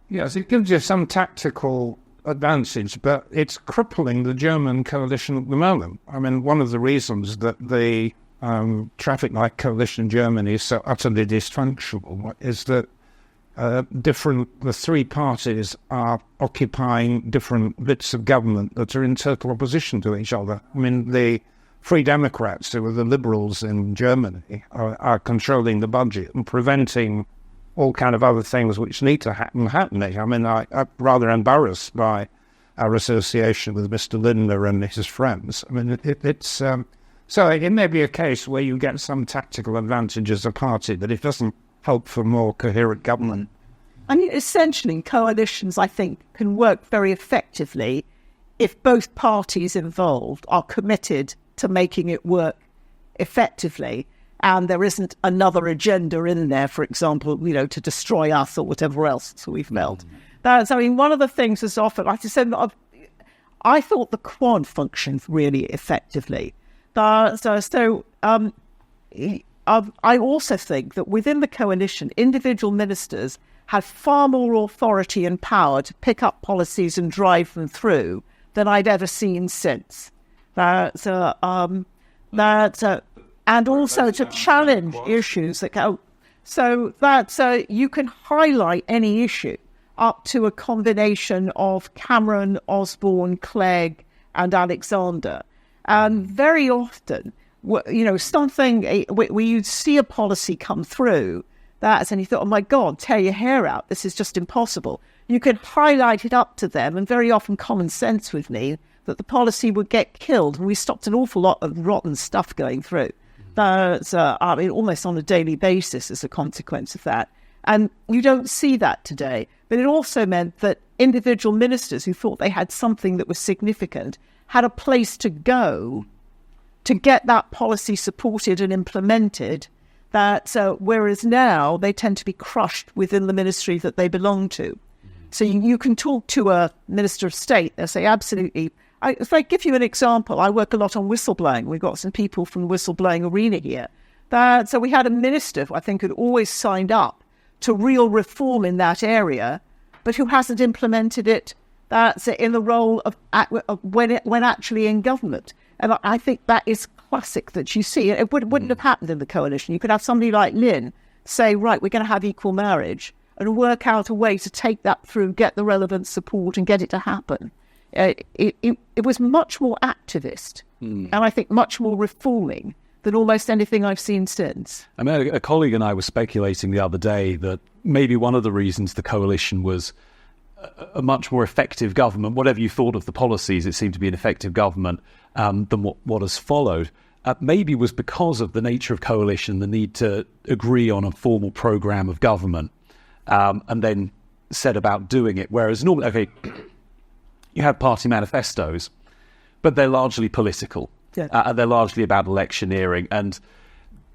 Yes, it gives you some tactical advantage, but it's crippling the German coalition at the moment. I mean, one of the reasons that the traffic light coalition in Germany is so utterly dysfunctional is that the three parties are occupying different bits of government that are in total opposition to each other. I mean, the Free Democrats, who are the liberals in Germany, are controlling the budget and preventing all kind of other things which need to happen happening. I mean, I'm rather embarrassed by our association with Mr. Lindner and his friends. I mean, it's so it may be a case where you get some tactical advantage as a party, but it doesn't hope for more coherent government. I mean, essentially, coalitions, I think, can work very effectively if both parties involved are committed to making it work effectively, and there isn't another agenda in there, for example, to destroy us or whatever else we've felt. I mean, one of the things is often, like I said, I thought the Quad functioned really effectively. I also think that within the coalition, individual ministers have far more authority and power to pick up policies and drive them through than I'd ever seen since. And also to challenge issues that go, so that you can highlight any issue up to a combination of Cameron, Osborne, Clegg, and Alexander. And very often, something where you'd see a policy come through, and you thought, oh my God, tear your hair out, this is just impossible. You could highlight it up to them, and very often common sense with me, that the policy would get killed, and we stopped an awful lot of rotten stuff going through. I mean, almost on a daily basis as a consequence of that. And you don't see that today. But it also meant that individual ministers who thought they had something that was significant had a place to go to get that policy supported and implemented Whereas now they tend to be crushed within the ministry that they belong to. So you can talk to a Minister of State, they'll say, absolutely. If I give you an example, I work a lot on whistleblowing. We've got some people from the whistleblowing arena here. So we had a minister who I think had always signed up to real reform in that area, but who hasn't implemented it in the role of when actually in government. And I think that is classic that you see. It wouldn't have happened in the coalition. You could have somebody like Lynn say, right, we're going to have equal marriage, and work out a way to take that through, get the relevant support and get it to happen. It was much more activist and I think much more reforming than almost anything I've seen since. I mean, a colleague and I were speculating the other day that maybe one of the reasons the coalition was a much more effective government, whatever you thought of the policies, it seemed to be an effective government than what has followed, maybe was because of the nature of coalition, the need to agree on a formal programme of government and then set about doing it. Whereas normally, okay, you have party manifestos, but they're largely political. Yeah. They're largely about electioneering, and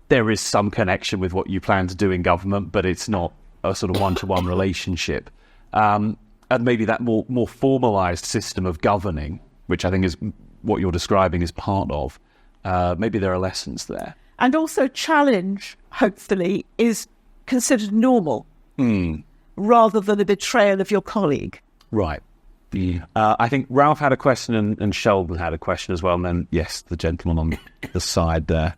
there is some connection with what you plan to do in government, but it's not a sort of one-to-one relationship. And maybe that more formalised system of governing, which I think is what you're describing is part of, maybe there are lessons there. And also challenge, hopefully, is considered normal rather than a betrayal of your colleague. Right. I think Ralph had a question and Sheldon had a question as well. And then, yes, the gentleman on the side there.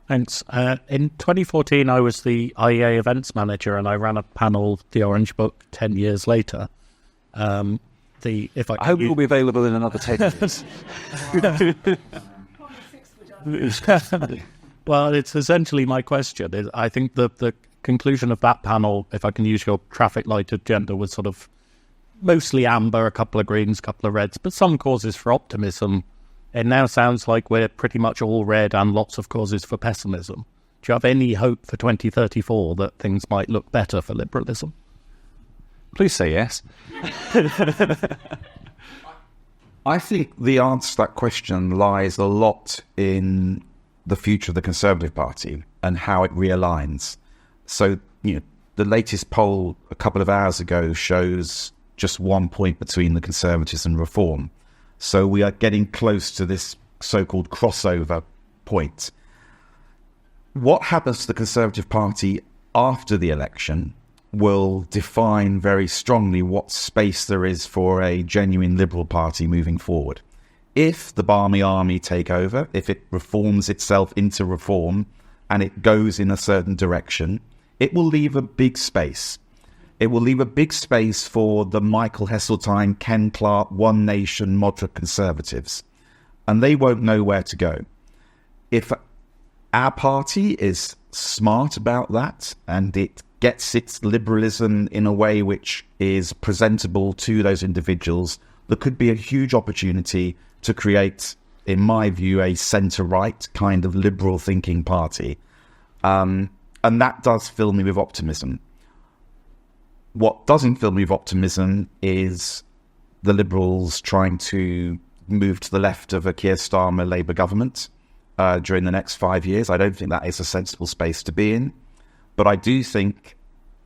Thanks. In 2014, I was the IEA events manager and I ran a panel, The Orange Book, 10 years later. I hope it will be available in another 10 years. Well, it's essentially my question. I think the conclusion of that panel, if I can use your traffic light agenda, was sort of mostly amber, a couple of greens, a couple of reds, but some causes for optimism. It now sounds like we're pretty much all red and lots of causes for pessimism. Do you have any hope for 2034 that things might look better for liberalism? Please say yes. I think the answer to that question lies a lot in the future of the Conservative Party and how it realigns. So, the latest poll a couple of hours ago shows just 1 point between the Conservatives and Reform. So we are getting close to this so-called crossover point. What happens to the Conservative Party after the election will define very strongly what space there is for a genuine Liberal Party moving forward. If the Barmy Army take over, if it reforms itself into reform and it goes in a certain direction, it will leave a big space. It will leave a big space for the Michael Heseltine, Ken Clarke, One Nation, moderate Conservatives. And they won't know where to go. If our party is smart about that and it gets its liberalism in a way which is presentable to those individuals, there could be a huge opportunity to create, in my view, a centre-right kind of liberal thinking party. And that does fill me with optimism. What doesn't fill me with optimism is the Liberals trying to move to the left of a Keir Starmer Labour government during the next 5 years. I don't think that is a sensible space to be in. But I do think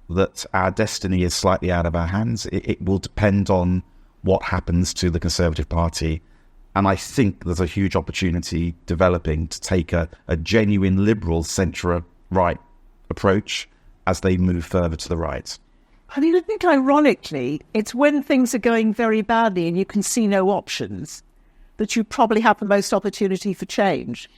that our destiny is slightly out of our hands. It will depend on what happens to the Conservative Party. And I think there's a huge opportunity developing to take a genuine liberal centre-right approach as they move further to the right. I mean, I think ironically, it's when things are going very badly and you can see no options that you probably have the most opportunity for change.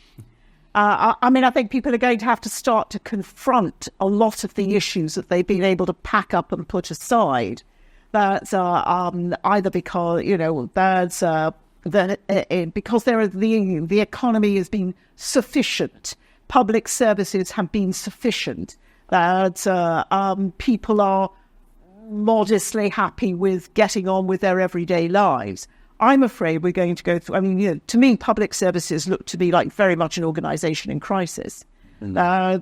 I think people are going to have to start to confront a lot of the issues that they've been able to pack up and put aside. That's either because, because the economy has been sufficient, public services have been sufficient, that people are modestly happy with getting on with their everyday lives. I'm afraid we're going to go through, to me, public services look to be like very much an organisation in crisis. I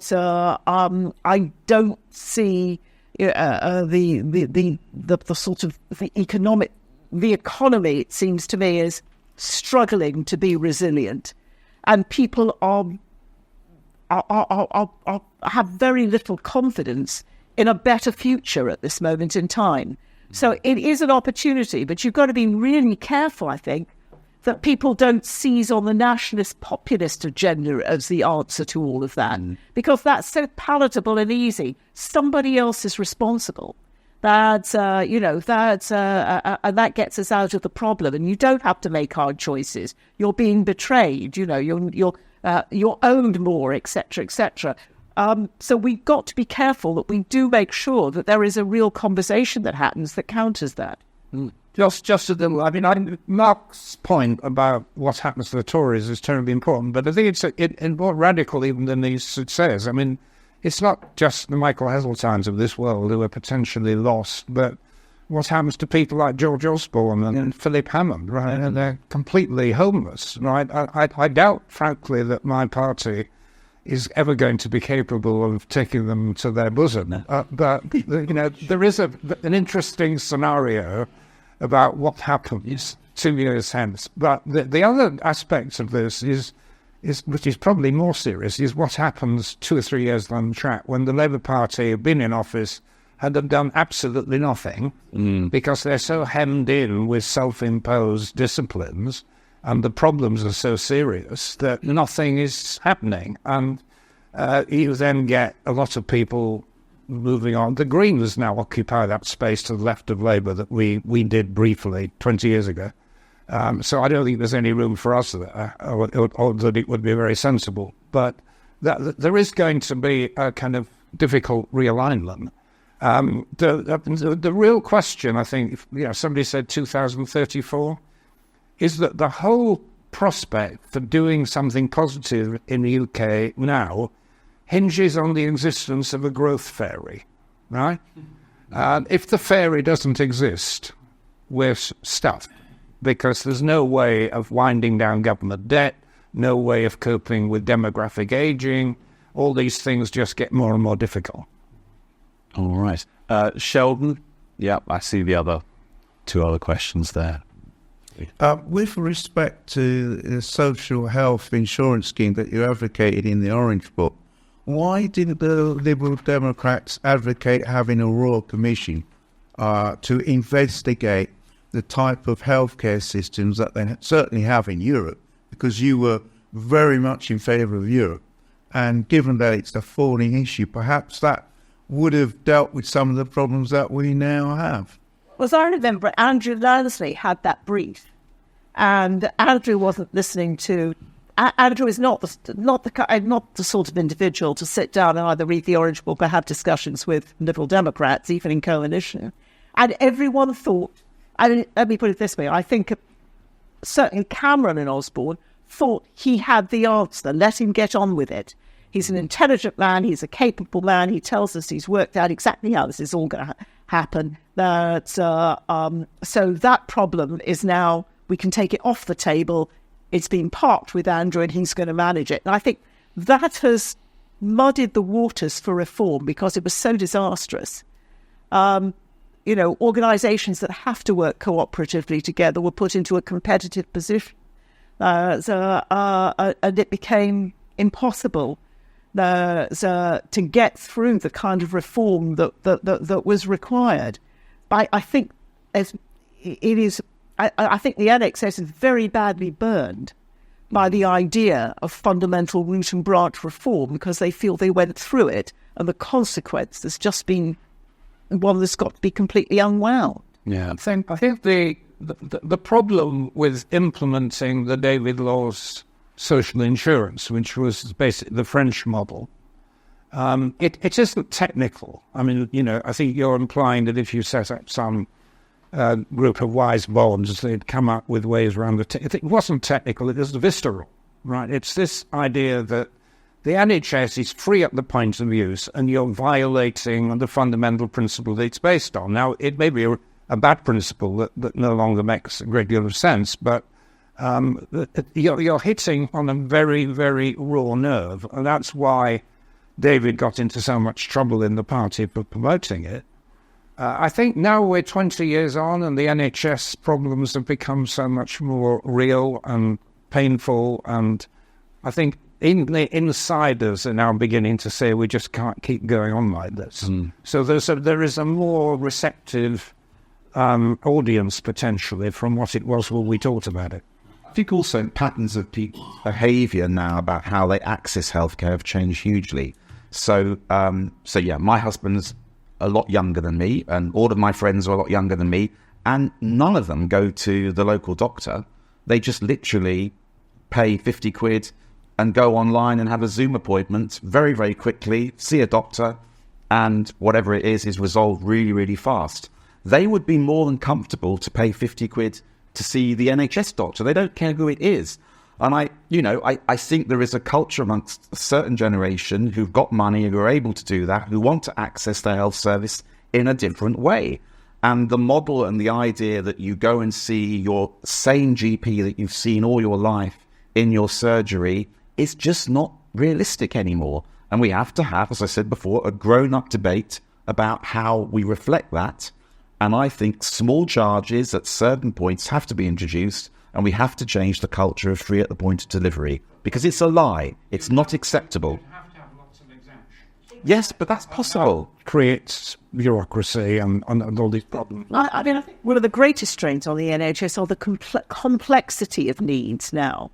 don't see the sort of the economy, it seems to me, is struggling to be resilient. And people are I have very little confidence in a better future at this moment in time. So it is an opportunity, but you've got to be really careful, I think, that people don't seize on the nationalist populist agenda as the answer to all of that, because that's so palatable and easy. Somebody else is responsible. And that gets us out of the problem. And you don't have to make hard choices. You're being betrayed. You're owned more, etc., etc. So we've got to be careful that we do make sure that there is a real conversation that happens that counters that. Just a little. Mark's point about what happens to the Tories is terribly important, but I think it's more radical even than he says. I mean, it's not just the Michael Heseltines of this world who are potentially lost, but what happens to people like George Osborne and Philip Hammond, right? And they're completely homeless, right? I doubt, frankly, that my party is ever going to be capable of taking them to their bosom. But there is an interesting scenario about what happens 2 years hence. But the other aspect of this is which is probably more serious, is what happens 2 or 3 years down the track when the Labour Party have been in office and have done absolutely nothing because they're so hemmed in with self-imposed disciplines and the problems are so serious that nothing is happening. And you then get a lot of people moving on. The Greens now occupy that space to the left of Labour that we did briefly 20 years ago. So I don't think there's any room for us there, or that it would be very sensible. But there is going to be a kind of difficult realignment. The real question, I think, somebody said 2034, is that the whole prospect for doing something positive in the UK now hinges on the existence of a growth fairy, right? If the fairy doesn't exist, we're stuffed, because there's no way of winding down government debt, no way of coping with demographic aging. All these things just get more and more difficult. All right. Sheldon? Yeah, I see the two other questions there. With respect to the social health insurance scheme that you advocated in the Orange Book, why didn't the Liberal Democrats advocate having a Royal Commission to investigate the type of healthcare systems that they certainly have in Europe? Because you were very much in favour of Europe. And given that it's a falling issue, perhaps that would have dealt with some of the problems that we now have. Well, as I remember, Andrew Lansley had that brief, and Andrew wasn't listening to. Andrew is not the sort of individual to sit down and either read the Orange Book or have discussions with Liberal Democrats, even in coalition. And everyone thought. Let me put it this way: I think certainly Cameron and Osborne thought he had the answer. Let him get on with it. He's an intelligent man. He's a capable man. He tells us he's worked out exactly how this is all going to happen. So that problem is now, we can take it off the table. It's been parked with Andrew and he's going to manage it. And I think that has muddied the waters for reform because it was so disastrous. Organisations that have to work cooperatively together were put into a competitive position. And it became impossible to get through the kind of reform that was required. I think I think the NHS is very badly burned by the idea of fundamental root and branch reform because they feel they went through it and the consequence has just been one that's got to be completely unwound. Yeah, I think the problem with implementing the David Law's social insurance, which was basically the French model, it isn't technical. I mean, I think you're implying that if you set up some group of wise bonds, they'd come up with ways around it wasn't technical, it was visceral, right? It's this idea that the NHS is free at the point of use and you're violating the fundamental principle that it's based on. Now, it may be a bad principle that no longer makes a great deal of sense, but you're hitting on a very, very raw nerve, and that's why David got into so much trouble in the party for promoting it. I think now we're 20 years on and the NHS problems have become so much more real and painful, and I think insiders are now beginning to say we just can't keep going on like this. So there is a more receptive audience potentially from what it was when we talked about it. I think also patterns of people's behaviour now about how they access healthcare have changed hugely. So yeah, my husband's a lot younger than me, and all of my friends are a lot younger than me, and none of them go to the local doctor. They just literally pay 50 quid and go online and have a Zoom appointment very, very quickly, see a doctor, and whatever it is resolved really, really fast. They would be more than comfortable to pay 50 quid to see the NHS doctor. They don't care who it is. And I think there is a culture amongst a certain generation who've got money, who are able to do that, who want to access their health service in a different way. And the model and the idea that you go and see your same GP that you've seen all your life in your surgery is just not realistic anymore. And we have to have, as I said before, a grown-up debate about how we reflect that. And I think small charges at certain points have to be introduced, and we have to change the culture of free at the point of delivery, because it's a lie. It's not acceptable. Yes, but that's possible. Creates bureaucracy and all these problems. I mean, I think one of the greatest strains on the NHS are the complexity of needs now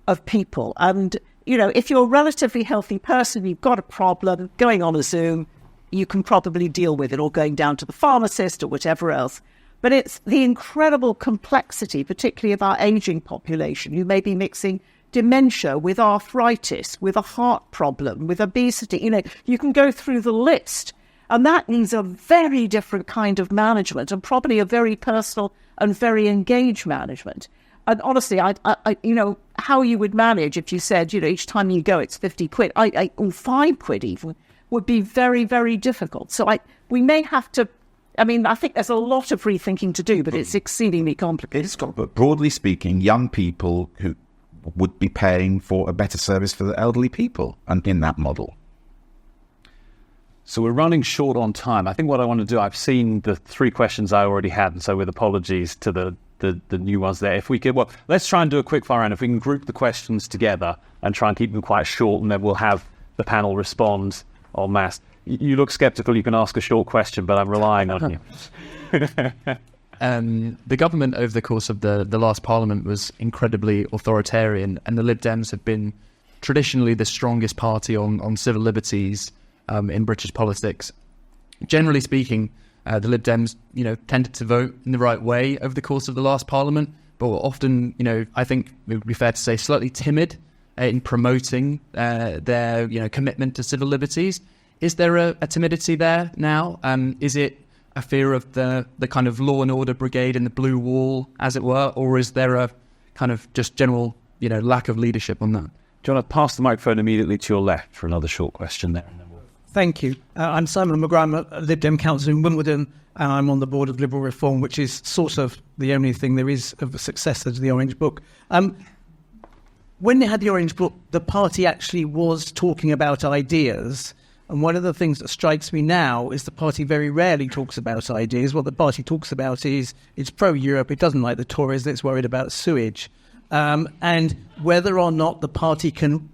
of people. And, if you're a relatively healthy person, you've got a problem, going on a Zoom, you can probably deal with it, or going down to the pharmacist or whatever else. But it's the incredible complexity, particularly of our ageing population. You may be mixing dementia with arthritis, with a heart problem, with obesity. You can go through the list. And that needs a very different kind of management, and probably a very personal and very engaged management. And honestly, I how you would manage if you said, each time you go, it's 50 quid, or 5 quid even, would be very, very difficult. So we may have to, I think there's a lot of rethinking to do, but it's exceedingly complicated. But broadly speaking, young people who would be paying for a better service for the elderly people, and in that model. So we're running short on time. I think what I want to do, I've seen the 3 questions I already had, and so with apologies to the new ones there. If we could, let's try and do a quick fire round. If we can group the questions together and try and keep them quite short, and then we'll have the panel respond en masse. You look sceptical. You can ask a short question, but I'm relying on you. The government over the course of the last parliament was incredibly authoritarian, and the Lib Dems have been traditionally the strongest party on civil liberties in British politics. Generally speaking, the Lib Dems, tended to vote in the right way over the course of the last parliament, but were often, I think it would be fair to say, slightly timid in promoting their, commitment to civil liberties. Is there a timidity there now? Is it a fear of the kind of law and order brigade and the blue wall, as it were, or is there a kind of just general, lack of leadership on that? Do you want to pass the microphone immediately to your left for another short question there? Thank you. I'm Simon McGrath. I'm a Lib Dem councillor in Wimbledon, and I'm on the board of Liberal Reform, which is sort of the only thing there is of a successor to the Orange Book. When they had the Orange Book, the party actually was talking about ideas. And one of the things that strikes me now is the party very rarely talks about ideas. What the party talks about is it's pro-Europe. It doesn't like the Tories. It's worried about sewage. And whether or not the party can,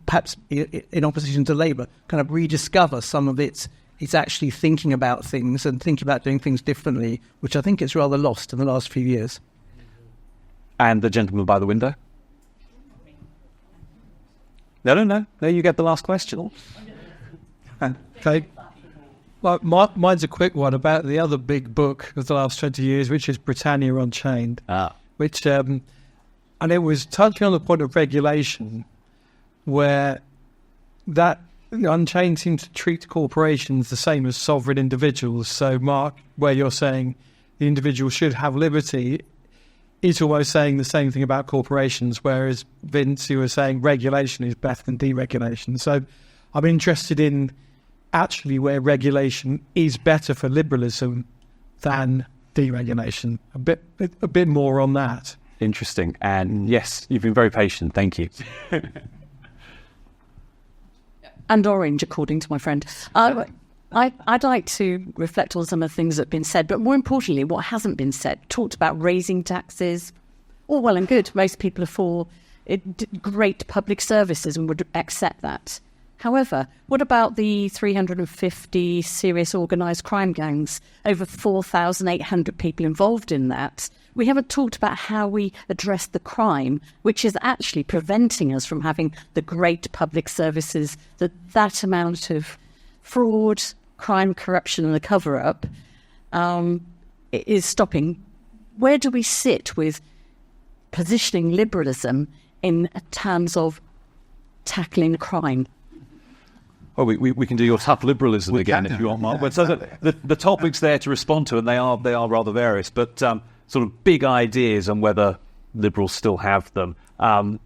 perhaps in opposition to Labour, kind of rediscover some of it's actually thinking about things and thinking about doing things differently, which I think it's rather lost in the last few years. And the gentleman by the window? No, you get the last question. Okay. Well, mine's a quick one about the other big book of the last 20 years, which is Britannia Unchained, which, and it was touching on the point of regulation, where that Unchained seems to treat corporations the same as sovereign individuals. So, Mark, where you're saying the individual should have liberty, it's almost saying the same thing about corporations, whereas Vince, you were saying regulation is better than deregulation. So I'm interested in actually where regulation is better for liberalism than deregulation. A bit more on that. Interesting. And yes, you've been very patient. Thank you. And orange, according to my friend. I'd like to reflect on some of the things that have been said, but more importantly, what hasn't been said. Talked about raising taxes. All well and good. Most people are for great public services and would accept that. However, what about the 350 serious organised crime gangs? Over 4,800 people involved in that. We haven't talked about how we address the crime, which is actually preventing us from having the great public services that amount of fraud, crime, corruption and the cover-up is stopping. Where do we sit with positioning liberalism in terms of tackling crime? Well, we can do your tough liberalism again if you want, Mark. But so the topics there to respond to, and they are rather various, but sort of big ideas on whether liberals still have them.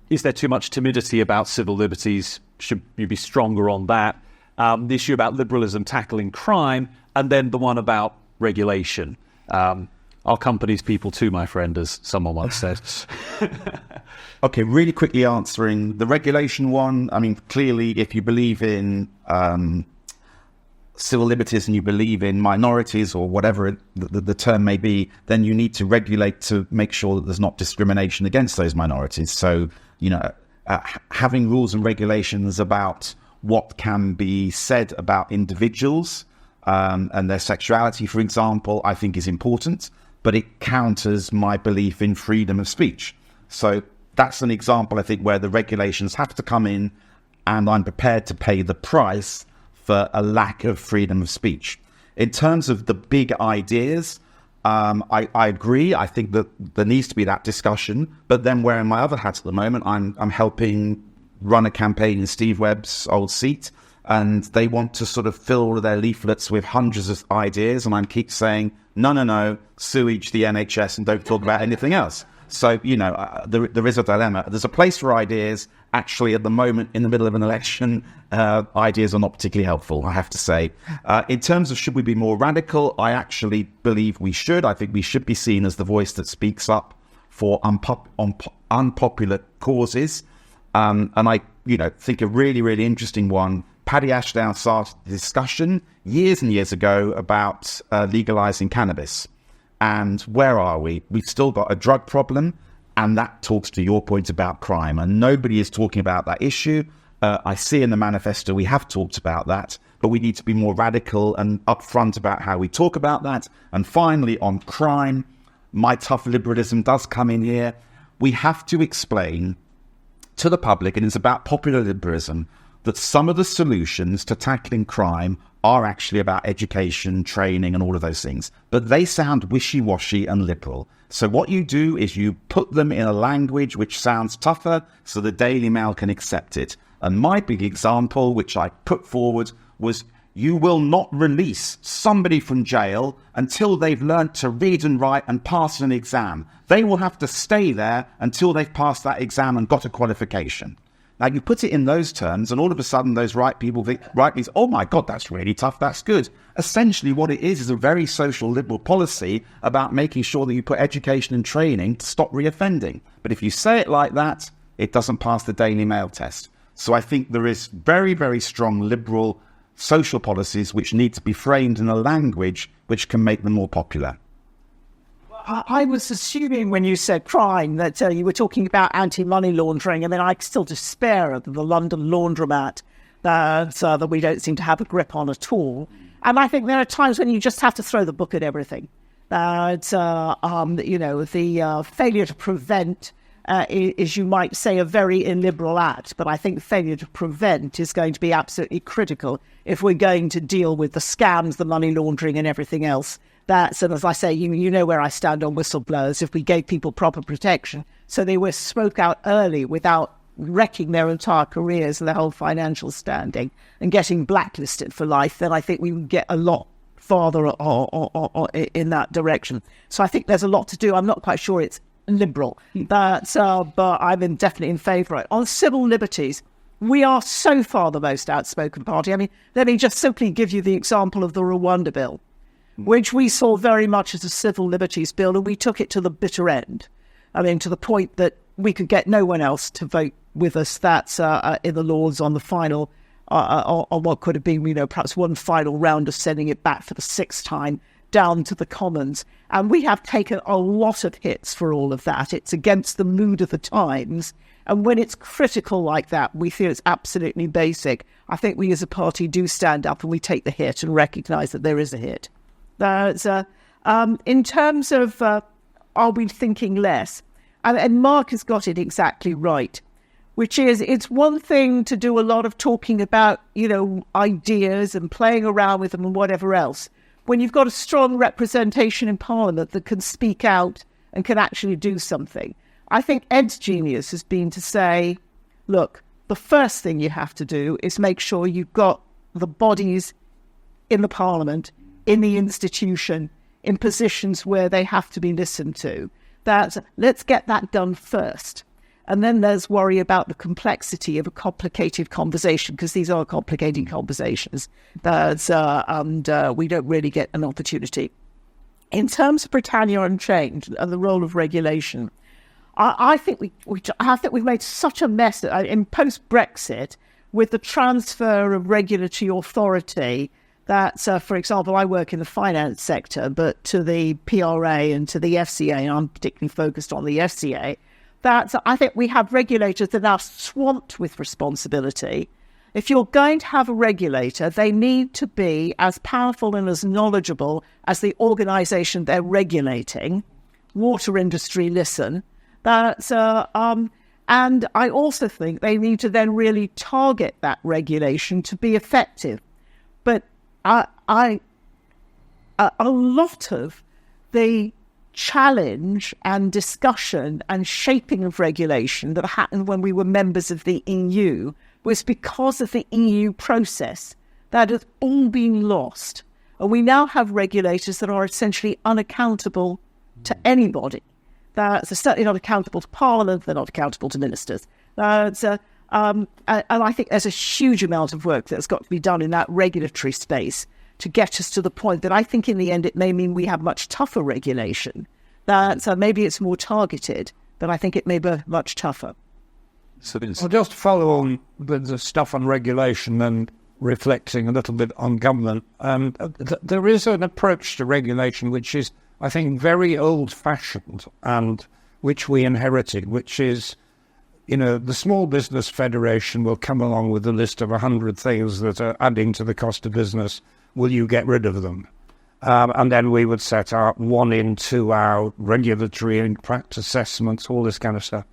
Is there too much timidity about civil liberties? Should you be stronger on that? The issue about liberalism tackling crime, and then the one about regulation. Are companies people too, my friend, as someone once said? Okay, really quickly answering the regulation one. I mean, clearly, if you believe in civil liberties and you believe in minorities or whatever the term may be, then you need to regulate to make sure that there's not discrimination against those minorities. So, having rules and regulations about what can be said about individuals and their sexuality, for example, I think is important, but it counters my belief in freedom of speech. So that's an example, I think, where the regulations have to come in, and I'm prepared to pay the price for a lack of freedom of speech. In terms of the big ideas, I agree. I think that there needs to be that discussion. But then wearing my other hat at the moment, I'm helping run a campaign in Steve Webb's old seat, and they want to sort of fill their leaflets with hundreds of ideas, and I keep saying, no, sewage the NHS and don't talk about anything else. So, there is a dilemma. There's a place for ideas. Actually, at the moment, in the middle of an election, ideas are not particularly helpful, I have to say. In terms of should we be more radical, I actually believe we should. I think we should be seen as the voice that speaks up for unpopular causes. And I, think a really, really interesting one. Paddy Ashdown started a discussion years and years ago about legalizing cannabis. And where are we? We've still got a drug problem, and that talks to your point about crime. And nobody is talking about that issue. I see in the manifesto we have talked about that, but we need to be more radical and upfront about how we talk about that. And finally, on crime, my tough liberalism does come in here. We have to explain to the public, and it's about popular liberalism, that some of the solutions to tackling crime are actually about education, training, and all of those things. But they sound wishy-washy and liberal. So what you do is you put them in a language which sounds tougher so the Daily Mail can accept it. And my big example, which I put forward, was you will not release somebody from jail until they've learnt to read and write and pass an exam. They will have to stay there until they've passed that exam and got a qualification. Now, you put it in those terms, and all of a sudden those right people think, oh my God, that's really tough, that's good. Essentially what it is a very social liberal policy about making sure that you put education and training to stop reoffending. But if you say it like that, it doesn't pass the Daily Mail test. So I think there is very, very strong liberal social policies which need to be framed in a language which can make them more popular. I was assuming when you said crime that you were talking about anti-money laundering, and then I still despair of the London laundromat that we don't seem to have a grip on at all. And I think there are times when you just have to throw the book at everything. The failure to prevent is, you might say, a very illiberal act, but I think failure to prevent is going to be absolutely critical if we're going to deal with the scams, the money laundering and everything else. And as I say, you know where I stand on whistleblowers. If we gave people proper protection, so they were spoke out early without wrecking their entire careers and their whole financial standing and getting blacklisted for life, then I think we would get a lot farther in that direction. So I think there's a lot to do. I'm not quite sure it's liberal, but I'm definitely in favour of it. On civil liberties, we are so far the most outspoken party. I mean, let me just simply give you the example of the Rwanda bill, which we saw very much as a civil liberties bill, and we took it to the bitter end. I mean, to the point that we could get no one else to vote with us. That's in the Lords on the final, on what could have been, perhaps one final round of sending it back for the sixth time. down to the Commons. And we have taken a lot of hits for all of that. It's against the mood of the times. And when it's critical like that, we feel it's absolutely basic. I think we as a party do stand up and we take the hit and recognise that there is a hit. In terms of are we thinking less? And Mark has got it exactly right, which is it's one thing to do a lot of talking about, ideas and playing around with them and whatever else. When you've got a strong representation in Parliament that can speak out and can actually do something. I think Ed's genius has been to say, look, the first thing you have to do is make sure you've got the bodies in the Parliament, in the institution, in positions where they have to be listened to. Let's get that done first. And then there's worry about the complexity of a complicated conversation, because these are complicated conversations. And we don't really get an opportunity. In terms of Britannia Unchained and the role of regulation, I think we've made such a mess in post-Brexit with the transfer of regulatory authority that, for example, I work in the finance sector, but to the PRA and to the FCA, and I'm particularly focused on the FCA, that I think we have regulators that are swamped with responsibility. If you're going to have a regulator, they need to be as powerful and as knowledgeable as the organisation they're regulating. Water industry, listen. And I also think they need to then really target that regulation to be effective. But a lot of the challenge and discussion and shaping of regulation that happened when we were members of the EU was because of the EU process. That has all been lost. And we now have regulators that are essentially unaccountable to anybody. They're certainly not accountable to Parliament, they're not accountable to ministers. And I think there's a huge amount of work that's got to be done in that regulatory space to get us to the point that I think in the end it may mean we have much tougher regulation. So maybe it's more targeted, but I think it may be much tougher. So I'll just follow on with the stuff on regulation and reflecting a little bit on government. There is an approach to regulation which is, I think, very old-fashioned and which we inherited, which is, the Small Business Federation will come along with a list of 100 things that are adding to the cost of business. Will you get rid of them? And then we would set out 1 in 2 hour regulatory impact assessments, all this kind of stuff.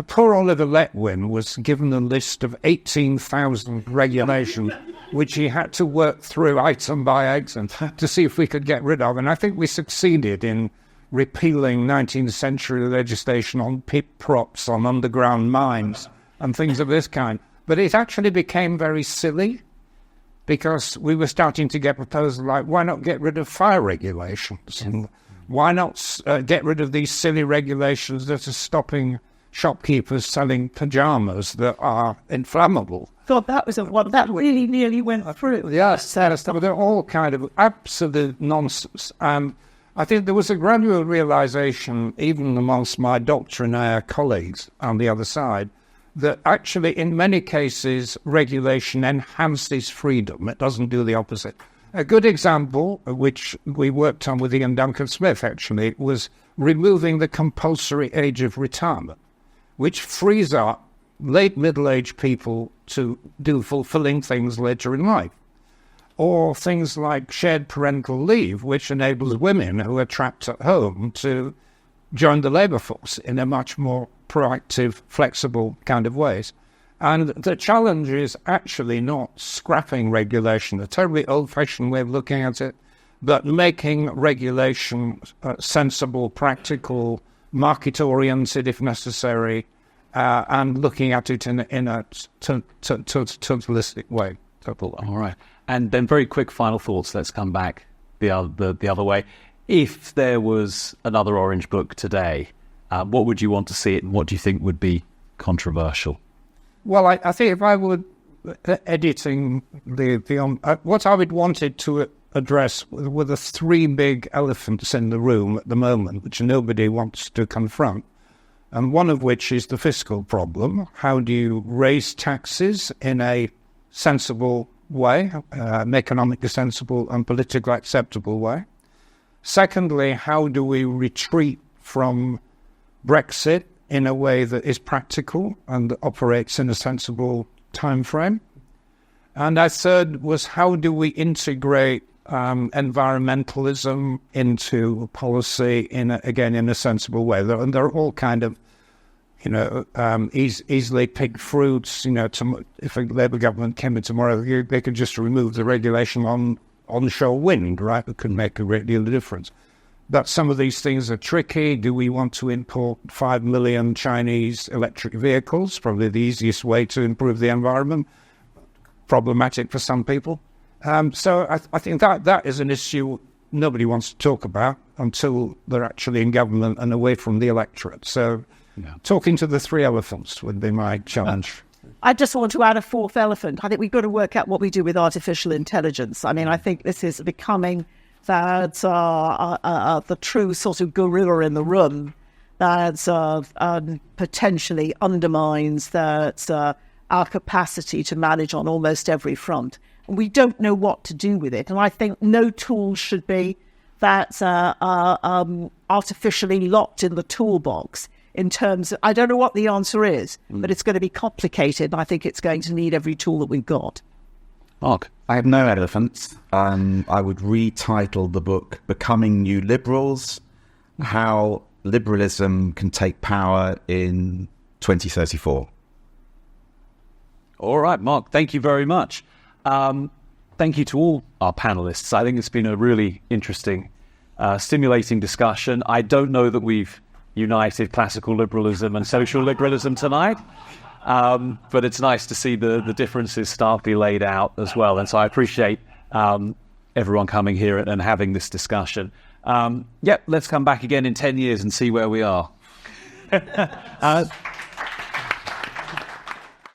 Poor Oliver Letwin was given a list of 18,000 regulations, which he had to work through item by item to see if we could get rid of. And I think we succeeded in repealing 19th century legislation on pit props, on underground mines, and things of this kind. But it actually became very silly, because we were starting to get proposals like, why not get rid of fire regulations? And why not get rid of these silly regulations that are stopping shopkeepers selling pyjamas that are inflammable? Thought that was one that really nearly went through. Yes, they're all kind of absolute nonsense. I think there was a gradual realization, even amongst my doctrinaire colleagues on the other side, that actually in many cases regulation enhances freedom. It doesn't do the opposite. A good example, which we worked on with Ian Duncan Smith actually, was removing the compulsory age of retirement, which frees up late middle-aged people to do fulfilling things later in life. Or things like shared parental leave, which enables women who are trapped at home to join the labour force in a much more proactive, flexible kind of ways. And the challenge is actually not scrapping regulation, a terribly old-fashioned way of looking at it, but making regulation sensible, practical, market-oriented if necessary, and looking at it in a totalistic way. All right. And then very quick final thoughts. Let's come back the other way. If there was another Orange Book today, what would you want to see it, and what do you think would be controversial? Well, I think if I were editing what I would want it to address were the 3 big elephants in the room at the moment, which nobody wants to confront, and one of which is the fiscal problem. How do you raise taxes in a sensible way, an economically sensible and politically acceptable way. Secondly, how do we retreat from Brexit in a way that is practical and operates in a sensible time frame? And our third was, how do we integrate environmentalism into policy in a sensible way? And they're all kind of, easily picked fruits. If a Labour government came in tomorrow, they could just remove the regulation on onshore wind, right? It could make a great deal of difference. But some of these things are tricky. Do we want to import 5 million Chinese electric vehicles? Probably the easiest way to improve the environment. Problematic for some people. So I think that is an issue nobody wants to talk about until they're actually in government and away from the electorate. So talking to the three elephants would be my challenge. I just want to add a fourth elephant. I think we've got to work out what we do with artificial intelligence. I mean, I think this is becoming that the true sort of gorilla in the room that potentially undermines that our capacity to manage on almost every front. And we don't know what to do with it. And I think no tool should be that artificially locked in the toolbox in terms of, I don't know what the answer is, but it's going to be complicated. And I think it's going to need every tool that we've got. Mark? I have no elephants. I would retitle the book Becoming New Liberals, How Liberalism Can Take Power in 2034. All right, Mark, thank you very much. Thank you to all our panelists. I think it's been a really interesting, stimulating discussion. I don't know that we've united classical liberalism and social liberalism tonight, but it's nice to see the differences starkly laid out as well. And so I appreciate everyone coming here and having this discussion. Let's come back again in 10 years and see where we are.